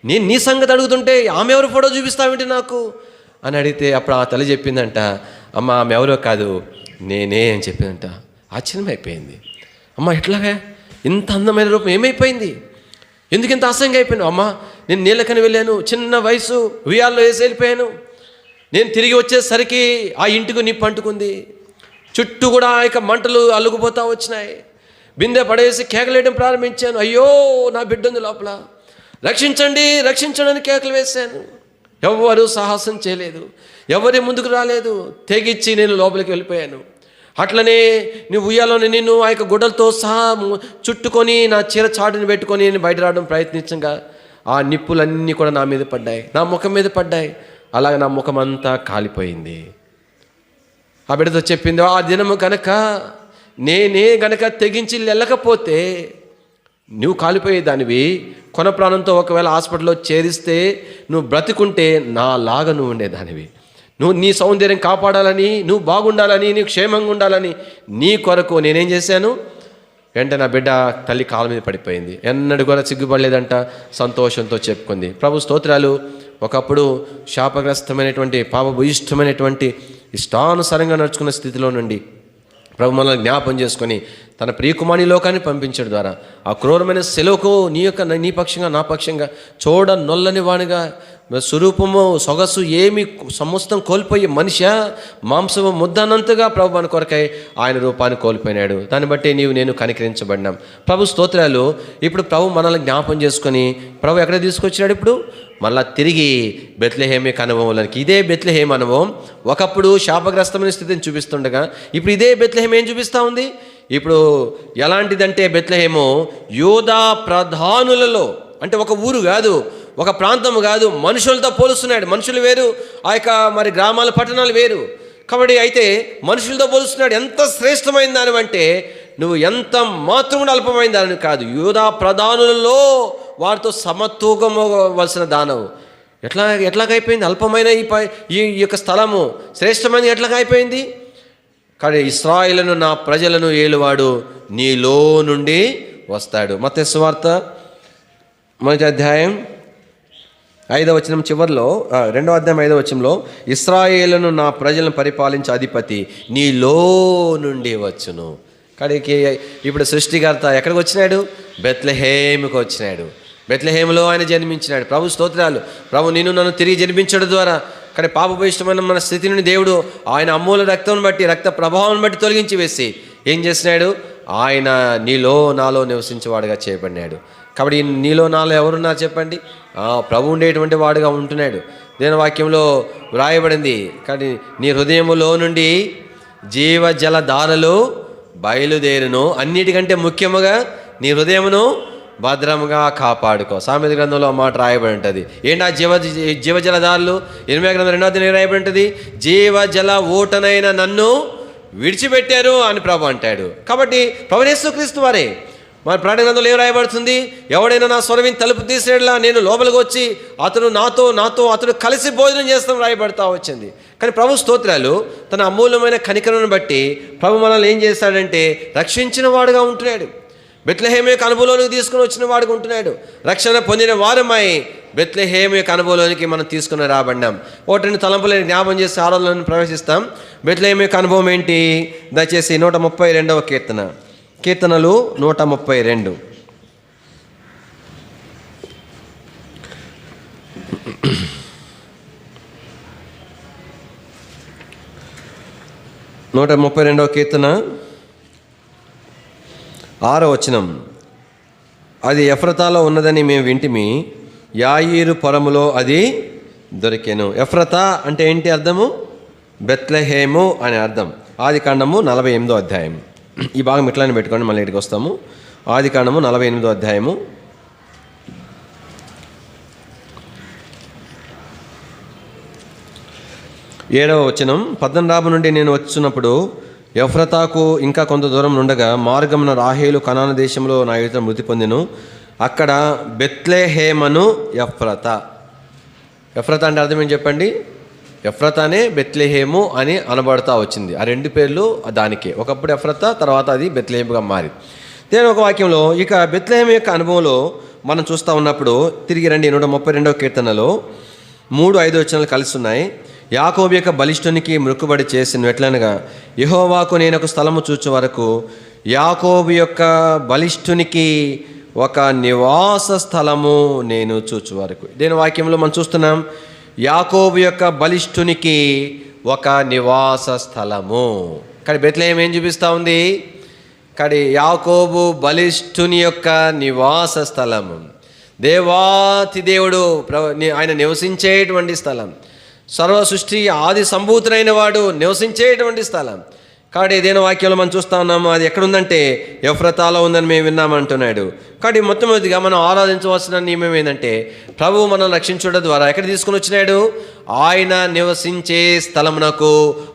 S1: నేను నీ సంగతి అడుగుతుంటే ఆమె ఎవరు ఫోటో చూపిస్తావేంటి నాకు అని అడిగితే అప్పుడు ఆ తల్లి చెప్పిందంట, అమ్మ ఆమె ఎవరో కాదు నేనే అని చెప్పిందంట. ఆశ్చర్యమైపోయింది. అమ్మ ఎట్లాగా ఇంత అందమైన రూపం ఏమైపోయింది, ఎందుకు ఇంత అసహ్యంగా అయిపోయాను? అమ్మ నేను నీళ్ళకని వెళ్ళాను, చిన్న వయసు, ఉయ్యాల్లో వేసి వెళ్ళిపోయాను. నేను తిరిగి వచ్చేసరికి ఆ ఇంటికి నిప్పు అంటుకుంది, చుట్టూ కూడా ఆ యొక్క మంటలు అల్లుకుపోతూ వచ్చినాయి. బిందె పడేసి కేకలేయడం ప్రారంభించాను. అయ్యో నా బిడ్డ ఉంది లోపల, రక్షించండి రక్షించండి కేకలు వేశాను. ఎవరు సాహసం చేయలేదు, ఎవరి ముందుకు రాలేదు. తెగిచ్చి నేను లోపలికి వెళ్ళిపోయాను. అట్లనే నువ్వు ఉయ్యాలోని నిన్ను ఆ యొక్క గుడ్డలతో సహా చుట్టుకొని నా చీర చాటుని పెట్టుకొని నేను బయట రావడం ప్రయత్నించగా ఆ నిప్పులన్నీ కూడా నా మీద పడ్డాయి, నా ముఖం మీద పడ్డాయి. అలాగే నా ముఖం అంతా కాలిపోయింది. ఆ బిడ్డతో చెప్పింది, ఆ దినము కనుక నేనే గనక తెగించి వెళ్ళకపోతే నువ్వు కాలిపోయేదానివి. కొన ప్రాణంతో ఒకవేళ హాస్పిటల్లో చేరిస్తే నువ్వు బ్రతికుంటే నాలాగా నువ్వు ఉండేదానివి. నువ్వు నీ సౌందర్యం కాపాడాలని, నువ్వు బాగుండాలని, నీవు క్షేమంగా ఉండాలని నీ కొరకు నేనేం చేశాను. వెంటనే నా బిడ్డ తల్లి కాళ్ళ మీద పడిపోయింది. ఎన్నడూ కూడా సిగ్గుపడలేదంట, సంతోషంతో చెప్పుకుంది. ప్రభు స్తోత్రాలు. ఒకప్పుడు శాపగ్రస్తమైనటువంటి పాపభూయిష్టమైనటువంటి ఇష్టానుసారంగా నడుచుకున్న స్థితిలో నుండి ప్రభు మనల్ని జ్ఞాపం చేసుకొని తన ప్రియకుమారి లోకాన్ని పంపించడం ద్వారా ఆ క్రూరమైన సెలవుకు నీ పక్షంగా నా పక్షంగా చూడ నొల్లని వాడిగా స్వరూపము సొగసు ఏమి సమస్తం కోల్పోయే మనిషి మాంసము ముద్దనంతగా ప్రభు మన కొరకై ఆయన రూపాన్ని కోల్పోయినాడు. దాన్ని బట్టి నేను కనికరించబడినాం. ప్రభు స్తోత్రాలు. ఇప్పుడు ప్రభు మనల్ని జ్ఞాపం చేసుకొని ప్రభు ఎక్కడ తీసుకొచ్చినాడు? ఇప్పుడు మళ్ళా తిరిగి బెత్లెహేమే అనుభవంలోనికి. ఇదే బెత్లెహేం అనుభవం ఒకప్పుడు శాపగ్రస్తమైన స్థితిని చూపిస్తుండగా ఇప్పుడు ఇదే బెత్లెహేం ఏం చూపిస్తూ ఉంది? ఇప్పుడు ఎలాంటిదంటే బెత్లెహేము యూదా ప్రధానులలో, అంటే ఒక ఊరు కాదు, ఒక ప్రాంతం కాదు, మనుషులతో పోలుస్తున్నాడు. మనుషులు వేరు, ఆ యొక్క మరి గ్రామాల పట్టణాలు వేరు కాబట్టి అయితే మనుషులతో పోలుస్తున్నాడు. ఎంత శ్రేష్టమైన దాని అంటే నువ్వు ఎంత మాత్రం కూడా అల్పమైన దాని కాదు. యూదా ప్రధానులలో వారితో సమతూగమవలసిన దానవు. ఎట్లాగైపోయింది? అల్పమైన ఈ యొక్క స్థలము శ్రేష్టమైన ఎట్లాగైపోయింది? కానీ ఇశ్రాయేలును నా ప్రజలను ఏలువాడు నీలో నుండి వస్తాడు. మత్తయి సువార్త 1వ అధ్యాయం 5వ వచనం చివరిలో, 2వ అధ్యాయం 5వ వచనంలో, ఇశ్రాయేలును నా ప్రజలను పరిపాలించే అధిపతి నీలో నుండి వచ్చును. కాడికి ఇప్పుడు సృష్టికర్త ఎక్కడికి వచ్చినాడు? బెత్లెహేముకి వచ్చినాడు. బెత్లెహేములో ఆయన జన్మించినాడు. ప్రభు స్తోత్రాలు. ప్రభు నిన్ను నన్ను తిరిగి జన్మించడం ద్వారా కానీ పాపభూయిష్టమైన మన స్థితి నుండి దేవుడు ఆయన అమూల రక్తం బట్టి, రక్త ప్రభావం బట్టి తొలగించి వేసి ఏం చేసినాడు? ఆయన నీలో నాలో నివసించేవాడుగా చేయబడినాడు. కాబట్టి నీలో నాలో ఎవరున్నారు చెప్పండి? ప్రభు ఉండేటువంటి వాడుగా ఉంటున్నాడు. దేని వాక్యంలో వ్రాయబడింది, కానీ నీ హృదయములో నుండి జీవజల ధారలు బయలుదేరును. అన్నిటికంటే ముఖ్యముగా నీ హృదయమును భద్రంగా కాపాడుకో. సామెత గ్రంథంలో ఆ మాట రాయబడి ఉంటుంది. ఏంటి ఆ జీవజల దారులు? 8వ గ్రంథం 2వ అధ్యాయం రాయబడి ఉంటుంది, జీవజల ఊటనైన నన్ను విడిచిపెట్టారు అని ప్రభు అంటాడు. కాబట్టి ప్రభు యేసుక్రీస్తు వారే. మరి ప్రకటన గ్రంథంలో ఏం రాయబడుతుంది? ఎవడైనా నా స్వరం తలుపు తీసేలా నేను లోపలికి వచ్చి అతను నాతో అతడు కలిసి భోజనం చేస్తాం రాయబడతా వచ్చింది. కానీ ప్రభు స్తోత్రాలు. తన అమూల్యమైన కనికరను బట్టి ప్రభు మనల్ని ఏం చేస్తాడంటే రక్షించిన వాడుగా ఉంటున్నాడు. బెత్లెహేము యొక్క అనుభవంలోనికి తీసుకుని వచ్చిన వాడుగా ఉంటున్నాడు. రక్షణ పొందిన వారమై బెత్లెహేము యొక్క అనుభవంలోనికి మనం తీసుకుని రాబడినాం. ఒకటి తలంపులని జ్ఞాపం చేసి ఆరాధనలను ప్రవేశిస్తాం. బెత్లెహేము యొక్క అనుభవం ఏంటి? దయచేసి 132వ కీర్తనలు 132. కీర్తన 6వ వచనం. అది ఎఫ్రతాలో ఉన్నదని మేము వింటిమి, యాయీరు పొరములో అది దొరికెను. ఎఫ్రతా అంటే ఏంటి అర్థము? బెత్లెహేము అని అర్థం. ఆదికాండము 48వ అధ్యాయం. ఈ భాగం ఇట్లానే పెట్టుకోండి, మళ్ళీ ఇక్కడికి వస్తాము. ఆదికాండము 48వ అధ్యాయము 7వ వచనం. పద్దనరాబు నుండి నేను వచ్చినప్పుడు ఎఫ్రతాకు ఇంకా కొంత దూరం ఉండగా మార్గమున రాహేలు కనాను దేశంలో నా యువత మృతి పొందెను. అక్కడ బెత్లెహేమను ఎఫ్రతా. ఎఫ్రతా అంటే అర్థం ఏం చెప్పండి? ఎఫ్రతానే బెత్లెహేము అని అనబడతా వచ్చింది. ఆ రెండు పేర్లు దానికే. ఒకప్పుడు ఎఫ్రతా, తర్వాత అది బెత్లెహేముగా మారింది. దేని ఒక వాక్యంలో ఇక బెత్లెహేము యొక్క అనుభవంలో మనం చూస్తూ ఉన్నప్పుడు తిరిగి రండి 132వ కీర్తనలో 3-5 వచనాలు కలిసి ఉన్నాయి. యాకోబు యొక్క బలిష్ఠునికి మొక్కుబడి చేసిన ఎట్లనగా, యెహోవాకు నేను ఒక స్థలము చూచు వరకు, యాకోబు యొక్క బలిష్ఠునికి ఒక నివాస స్థలము నేను చూచు వరకు. దేని వాక్యంలో మనం చూస్తున్నాం, యాకోబు యొక్క బలిష్ఠునికి ఒక నివాస స్థలము. కానీ బెత్లెహేము ఏం చూపిస్తూ ఉంది? కానీ యాకోబు బలిష్ఠుని యొక్క నివాస స్థలము, దేవాతి దేవుడు ఆయన నివసించేటువంటి స్థలం, సర్వ సృష్టి ఆది సంభూతుడైన వాడు నివసించేటువంటి స్థలం. కాబట్టి ఏదైనా వాక్యంలో మనం చూస్తూ ఉన్నాము, అది ఎక్కడుందంటే ఎఫ్రతాలో ఉందని మేము విన్నామంటున్నాడు. కాబట్టి మొట్టమొదటిగా మనం ఆరాధించవలసిన నియమం ఏంటంటే, ప్రభువు మనల్ని రక్షించడం ద్వారా ఎక్కడ తీసుకొని వచ్చినాడు? ఆయన నివసించే స్థలమునకు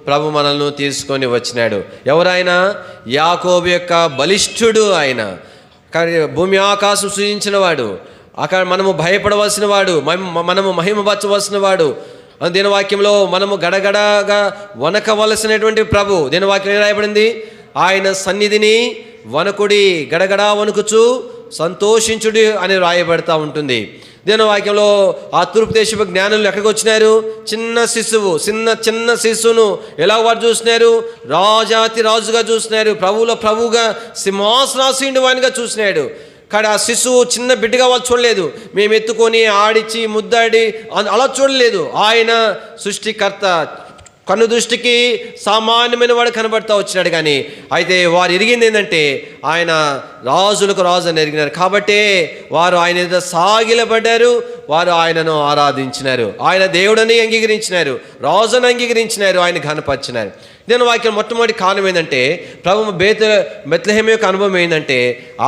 S1: ప్రభు మనల్ని తీసుకొని వచ్చినాడు. ఎవరైనా? యాకోబు యొక్క బలిష్ఠుడు ఆయన. కానీ భూమి ఆకాశం సృజించిన వాడు, అక్కడ మనము భయపడవలసిన వాడు, మనము మహిమపరచవలసిన వాడు. దేని వాక్యంలో మనము గడగడగా వనకవలసినటువంటి ప్రభు. దేని వాక్యం రాయబడింది? ఆయన సన్నిధిని వనకుడి, గడగడా వణుకుచు సంతోషించుడి అని రాయబడతా ఉంటుంది. దేని వాక్యంలో ఆ తూర్పు దేశపు జ్ఞానులు ఎక్కడికి వచ్చినారు? చిన్న శిశువును ఎలా వారు చూసినారు? రాజాతి రాజుగా చూసినారు, ప్రభువులో ప్రభువుగా సింహాసనాసీనుడు వానిగా చూసినాడు. కానీ ఆ శిశువు చిన్న బిడ్డగా వాళ్ళు చూడలేదు, మేము ఎత్తుకొని ఆడిచి ముద్దాడి అలా చూడలేదు. ఆయన సృష్టికర్త, కన్ను దృష్టికి సామాన్యమైన వాడు కనబడతా వచ్చినాడు. కానీ అయితే వారు ఎరిగింది ఏంటంటే ఆయన రాజులకు రాజు అని ఎరిగినారు. కాబట్టే వారు ఆయన మీద సాగిలపడ్డారు, వారు ఆయనను ఆరాధించినారు, ఆయన దేవుడని అంగీకరించినారు, రాజుని అంగీకరించినారు, ఆయన ఘనపరిచినారు. నేను వాక్యం మొట్టమొదటి కారణం ఏంటంటే ప్రభు బెత్లెహేము యొక్క అనుభవం ఏంటంటే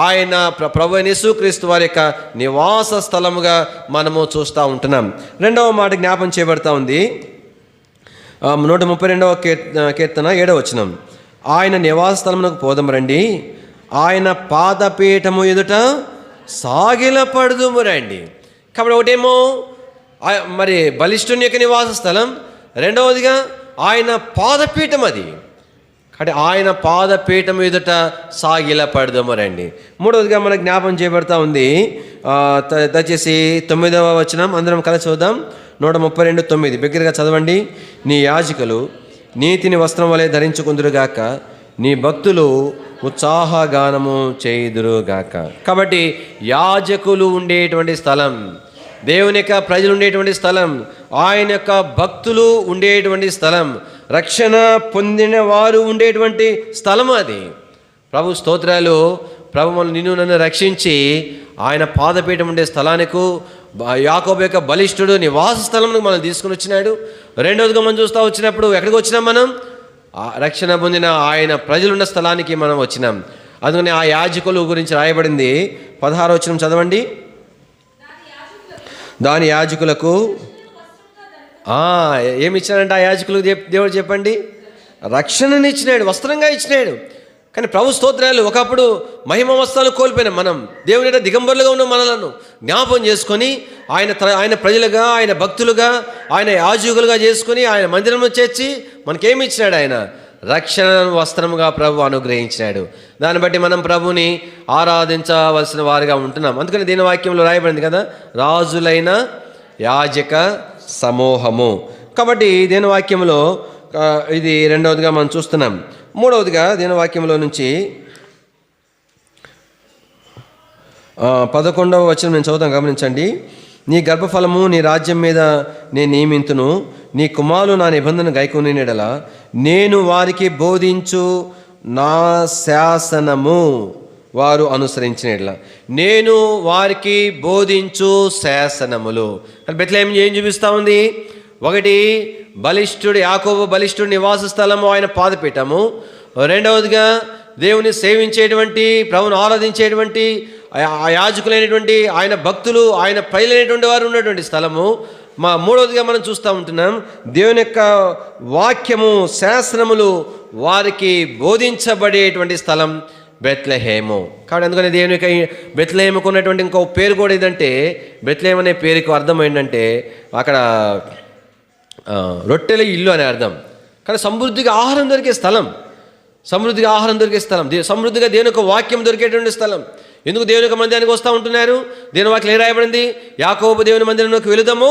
S1: ఆయన ప్రభు యేసుక్రీస్తు వారి యొక్క నివాస స్థలముగా మనము చూస్తూ ఉంటున్నాం. రెండవ మాట జ్ఞాపం చేయబడతా ఉంది 132వ కీర్తన 7వ వచనం. ఆయన నివాస స్థలమునకు పోదం రండి, ఆయన పాదపీఠము ఎదుట సాగిలపడుదుము రండి. కాబట్టి ఒకటేమో మరి బలిష్ఠుని యొక్క నివాస స్థలం, రెండవదిగా ఆయన పాదపీఠం అది. కాబట్టి ఆయన పాదపీఠం ఎదుట సాగిలపడుదుము రండి. మూడవదిగా మనకు జ్ఞాపం చేయబడతా ఉంది, దయచేసి 9వ వచనం అందరం కలిసి చూద్దాం. 132:9 బిగ్గరగా చదవండి. నీ యాజకులు నీతిని వస్త్రం వలె ధరించుకుందురుగాక, నీ భక్తులు ఉత్సాహగానము చేయుదురుగాక. కాబట్టి యాజకులు ఉండేటువంటి స్థలం, దేవుని యొక్క ప్రజలు ఉండేటువంటి స్థలం, ఆయన యొక్క భక్తులు ఉండేటువంటి స్థలం, రక్షణ పొందిన వారు ఉండేటువంటి స్థలం అది. ప్రభు స్తోత్రాలు. ప్రభు నిన్ను నన్ను రక్షించి ఆయన పాదపీఠం ఉండే స్థలానికి, యాకోబు యొక్క బలిష్ఠుడు నివాస స్థలంలో మనం తీసుకుని వచ్చినాడు. రెండవదిగా మనం చూస్తూ వచ్చినప్పుడు ఎక్కడికి వచ్చినాం? మనం రక్షణ పొందిన ఆయన ప్రజలున్న స్థలానికి మనం వచ్చినాం. అందుకని ఆ యాజకులు గురించి రాయబడింది. 16వ వచనం చదవండి. దాని యాజకులకు ఏమి ఇచ్చినాడంటే ఆ యాజకులకు దేవుడు చెప్పండి, రక్షణని ఇచ్చినాడు, వస్త్రంగా ఇచ్చినాడు. కానీ ప్రభు స్తోత్రాలు, ఒకప్పుడు మహిమ వస్త్రాలు కోల్పోయినాం మనం. దేవుని దిగంబరులుగా ఉన్న మనలను జ్ఞాపం చేసుకొని ఆయన ప్రజలుగా, ఆయన భక్తులుగా, ఆయన యాజకులుగా చేసుకొని ఆయన మందిరంలో చేర్చి మనకేమి ఇచ్చినాడు? ఆయన రక్షణ వస్త్రముగా ప్రభు అనుగ్రహించినాడు. దాన్ని బట్టి మనం ప్రభుని ఆరాధించవలసిన వారిగా ఉంటున్నాం. అందుకని దీని వాక్యంలో రాయబడింది కదా, రాజులైన యాజక సమూహము. కాబట్టి దీని వాక్యంలో ఇది రెండవదిగా మనం చూస్తున్నాం. మూడవదిగా దీని వాక్యంలో నుంచి 11వ వచనం నేను చదువుతాను, గమనించండి. నీ గర్భఫలము నీ రాజ్యం మీద నేను నియమింతును, నీ కుమారులు నా నిబంధన గైకొని ఎడల నేను వారికి బోధించు నా శాసనము వారు అనుసరించిన ఎడల. నేను వారికి బోధించు శాసనములు. బెత్లెహేము ఏం చూపిస్తూ ఉంది? ఒకటి, బలిష్ఠుడు యాకోబు బలిష్ఠుడు నివాస స్థలము, ఆయన పాదపీఠము. రెండవదిగా దేవుని సేవించేటువంటి, ప్రభువును ఆరాధించేటువంటి ఆ యాజకులైనటువంటి ఆయన భక్తులు, ఆయన ప్రజలైనటువంటి వారు ఉన్నటువంటి స్థలము. మూడవదిగా మనం చూస్తూ ఉంటున్నాం, దేవుని యొక్క వాక్యము, శాస్త్రములు వారికి బోధించబడేటువంటి స్థలం బెత్లెహేము. కాబట్టి అందుకని దేవుని యొక్క బెత్లెహేముకు ఉన్నటువంటి ఇంకో పేరు కూడా ఏదంటే, బెత్లెహేము అనే పేరుకు అర్థం ఏంటంటే అక్కడ రొట్టెల ఇల్లు అనే అర్థం. కానీ సమృద్ధిగా ఆహారం దొరికే స్థలం, సమృద్ధిగా ఆహారం దొరికే స్థలం, సమృద్ధిగా దేవుని యొక్క వాక్యం దొరికేటువంటి స్థలం. ఎందుకు దేవుని యొక్క మందిరానికి వస్తూ ఉంటున్నారు? దేవుని వాక్యం ఏ రాయబడింది? యాకోబు దేవుని మందిరంలోకి వెళుదాము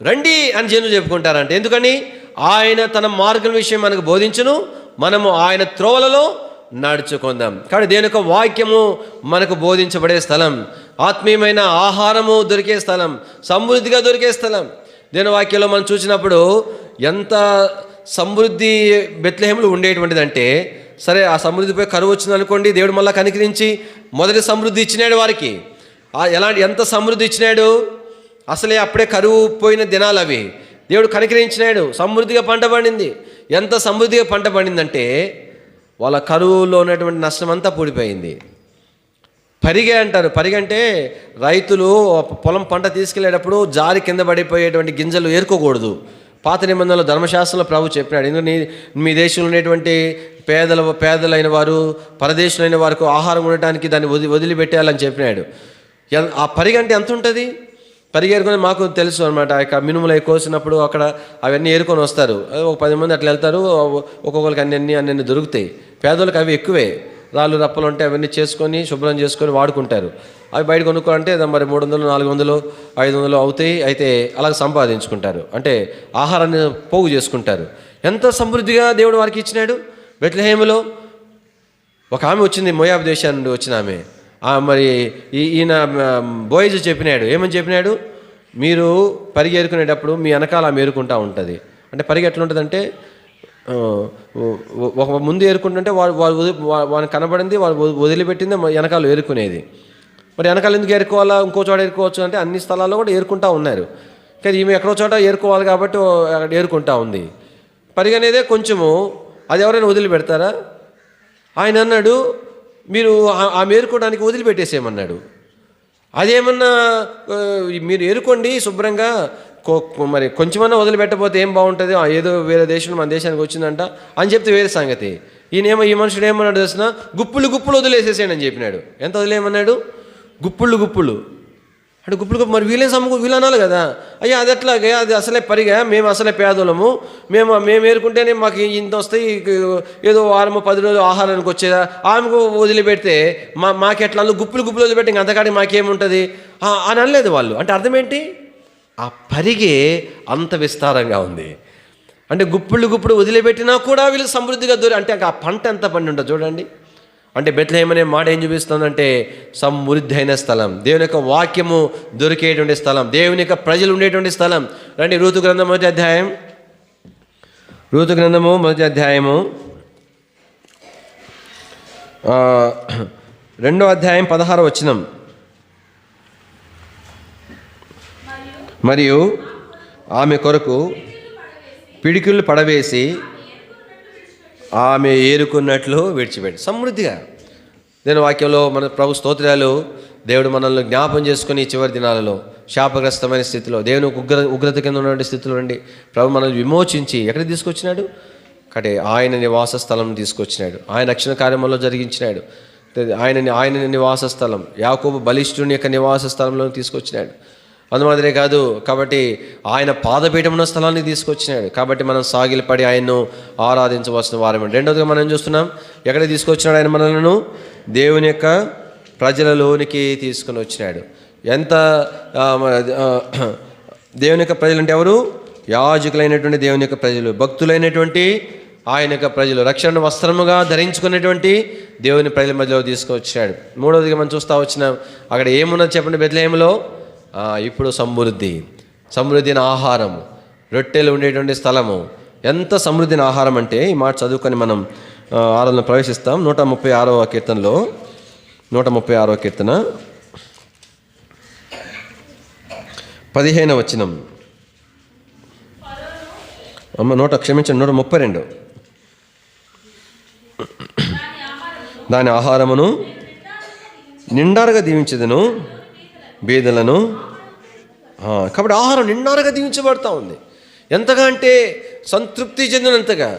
S1: రండి అని జనులు చెప్పుకుంటారంట. ఎందుకని? ఆయన తన మార్గం విషయం మనకు బోధించును, మనము ఆయన త్రోవలలో నడుచుకుందాం. కాబట్టి దేవుని యొక్క వాక్యము మనకు బోధించబడే స్థలం, ఆత్మీయమైన ఆహారము దొరికే స్థలం, సమృద్ధిగా దొరికే స్థలం. దేవుని వాక్యంలో మనం చూసినప్పుడు ఎంత సమృద్ధి బెత్లెహేములో ఉండేటువంటిదంటే, సరే ఆ సమృద్ధిపై కరువు వచ్చింది అనుకోండి, దేవుడు మళ్ళీ కనికరించి మొదటి సమృద్ధి ఇచ్చినాడు వారికి. ఎంత సమృద్ధి ఇచ్చినాడు? అసలే అప్పుడే కరువు పోయిన దినాలు అవి. దేవుడు కనికరించినాడు, సమృద్ధిగా పంట పండింది. ఎంత సమృద్ధిగా పంట పండిందంటే వాళ్ళ కరువులో ఉన్నటువంటి నష్టం అంతా పూడిపోయింది. పరిగె అంటారు. పరిగంటే రైతులు పొలం పంట తీసుకెళ్లేటప్పుడు జారి కింద పడిపోయేటువంటి గింజలు ఏరుకోకూడదు. పాత నిబంధనలో ధర్మశాస్త్రంలో ప్రభు చెప్పినాడు, ఎందుకంటే మీ దేశంలో ఉన్నటువంటి పేదలైన వారు, పరదేశులైన వారికి ఆహారం ఉండటానికి దాన్ని వదిలిపెట్టేయాలని చెప్పినాడు. ఆ పరిగంటే ఎంత ఉంటుంది? పరిగెరుకొని మాకు తెలుసు అనమాట. ఇక మినుములు అవి కోసినప్పుడు అక్కడ అవన్నీ ఏరుకొని వస్తారు. ఒక 10 మంది అట్లా వెళ్తారు. ఒక్కొక్కరికి అన్నీ దొరుకుతాయి. పేదోళ్ళకి అవి ఎక్కువే. రాళ్ళు రప్పలు ఉంటే అవన్నీ చేసుకొని శుభ్రం చేసుకొని వాడుకుంటారు. అవి బయట కొనుక్కోవాలంటే మరి 300, 400, 500 అవుతాయి. అయితే అలాగ సంపాదించుకుంటారు. అంటే ఆహారాన్ని పోగు చేసుకుంటారు. ఎంత సమృద్ధిగా దేవుడు వారికి ఇచ్చినాడు. బెత్లెహేములో ఒక ఆమె వచ్చింది, మోయాబు దేశాన్ని నుండి వచ్చిన ఆమె. మరి ఈయన బోయజు చెప్పినాడు, ఏమని చెప్పినాడు? మీరు పరిగెరుకునేటప్పుడు మీ వెనకాల ఆమె ఏరుకుంటూ ఉంటుంది. అంటే పరిగె ఎట్లుంటుందంటే, ఒక ముందు ఏరుకుంటుంటే వాడిని కనబడింది, వాడు వదిలిపెట్టింది వెనకాల ఏరుకునేది. మరి వెనకాల ఎందుకు ఏరుకోవాలా? ఇంకో చోట ఏరుకోవచ్చు అంటే అన్ని స్థలాల్లో కూడా ఏరుకుంటూ ఉన్నారు. కానీ ఈమె ఎక్కడో చోట ఏరుకోవాలి కాబట్టి అక్కడ ఏరుకుంటూ ఉంది. పరిగనేదే కొంచెము, అది ఎవరైనా వదిలిపెడతారా? ఆయన అన్నాడు, మీరు ఆ ఏరుకోవడానికి వదిలిపెట్టేసేయమన్నాడు. అదేమన్నా మీరు ఏరుకోండి శుభ్రంగా, మరి కొంచెమన్నా వదిలిపెట్టకపోతే ఏం బాగుంటుంది? ఏదో వేరే దేశం మన దేశానికి వచ్చిందంట అని చెప్తే వేరే సంగతి. ఈ మనుషుడు ఏమన్నాడు తెలిసిన? గుప్పులు వదిలేసేసాడు అని చెప్పినాడు. ఎంత వదిలేయమన్నాడు? గుప్పుళ్ళు. అంటే గుప్పులు మరి వీళ్ళు అనాలి కదా. అయ్యా అది ఎట్లాగే, అది అసలే పరిగా, మేము అసలే పేదోళ్ళము, మేము ఏరుకుంటేనే మాకు ఇంత వస్తాయి, ఏదో 10 రోజులు ఆహారానికి వచ్చేదా, ఆమెకు వదిలిపెడితే మాకెట్లా గుప్పులు వదిలిపెట్టి ఇంక అంతకాడికి మాకేముంటుంది అని అనలేదు వాళ్ళు. అంటే అర్థం ఏంటి? ఆ పరిగే అంత విస్తారంగా ఉంది. అంటే గుప్పుడు వదిలిపెట్టినా కూడా వీళ్ళు సమృద్ధిగా అంటే ఆ పంట ఎంత పండి ఉంటుంది చూడండి. అంటే బెత్లెహేము అనే మాట ఏం చూపిస్తుందంటే సమృద్ధి అయిన స్థలం, దేవుని యొక్క వాక్యము దొరికేటువంటి స్థలం, దేవుని యొక్క ప్రజలు ఉండేటువంటి స్థలం. రండి, రూతు గ్రంథం మొదటి అధ్యాయము 2వ అధ్యాయం 16వ వచనం. మరియు ఆమె కొరకు పిడికిళ్ళు పడవేసి ఆమె ఏరుకున్నట్లు విడిచిపెట్టి. సమృద్ధిగా నేను వాక్యంలో మన ప్రభు స్తోత్రాలు. దేవుడు మనల్ని జ్ఞాపం చేసుకుని చివరి దినాలలో శాపగ్రస్తమైన స్థితిలో, దేవుని ఉగ్రత కింద ఉన్నటువంటి స్థితిలో నుండి ప్రభు మనల్ని విమోచించి ఎక్కడికి తీసుకొచ్చినాడు? అంటే ఆయన నివాస స్థలం తీసుకొచ్చినాడు. ఆయన రక్షణ కార్యక్రమంలో జరిగించినాడు. ఆయన నివాస స్థలం, యాకోబు బలిష్ఠుని యొక్క నివాస స్థలంలో తీసుకొచ్చినాడు. అందుమాదిరే కాదు, కాబట్టి ఆయన పాదపీఠం ఉన్న స్థలాన్ని తీసుకొచ్చినాడు. కాబట్టి మనం సాగిలపడి ఆయన్ను ఆరాధించవలసిన వారమే. రెండవదిగా మనం చూస్తున్నాం, ఎక్కడ తీసుకొచ్చినాడు ఆయన మనలను? దేవుని యొక్క ప్రజలలోనికి తీసుకుని వచ్చినాడు. ఎంత దేవుని యొక్క ప్రజలు అంటే ఎవరు? యాజకులైనటువంటి దేవుని యొక్క ప్రజలు, భక్తులైనటువంటి ఆయన యొక్క ప్రజలు, రక్షణ వస్త్రముగా ధరించుకునేటువంటి దేవుని ప్రజల మధ్యలో తీసుకొచ్చాడు. మూడవదిగా మనం చూస్తూ వచ్చినాం, అక్కడ ఏమున్నది చెప్పండి? బెత్లెహేములో ఇప్పుడు సమృద్ధి అయిన ఆహారం, రొట్టెలు ఉండేటువంటి స్థలము. ఎంత సమృద్ధి అయిన ఆహారం అంటే, ఈ మాట చదువుకొని మనం ఆరాధన ప్రవేశిస్తాం. 136వ కీర్తనలో, 136వ కీర్తన 15వ వచనం. 132. దాని ఆహారమును నిండారుగా దీవించదును బీదలను. కాబట్టి ఆహారం నిండారుగా దీవించబడతా ఉంది. ఎంతగా అంటే సంతృప్తి చెందినంతగా,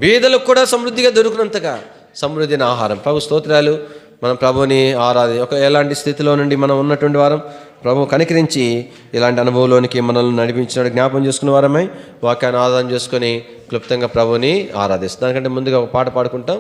S1: బీదలకు కూడా సమృద్ధిగా దొరికినంతగా సమృద్ధి ఆహారం. ప్రభు స్తోత్రాలు. మనం ప్రభుని ఎలాంటి స్థితిలో నుండి మనం ఉన్నటువంటి వారం ప్రభు కనికరించి ఇలాంటి అనుభవంలోనికి మనల్ని నడిపించినట్టు జ్ఞాపం చేసుకున్న వారమై వాక్యాన్ని ఆరాధన చేసుకొని క్లుప్తంగా ప్రభుని ఆరాధిస్తాం. దానికంటే ముందుగా ఒక పాట పాడుకుంటాం.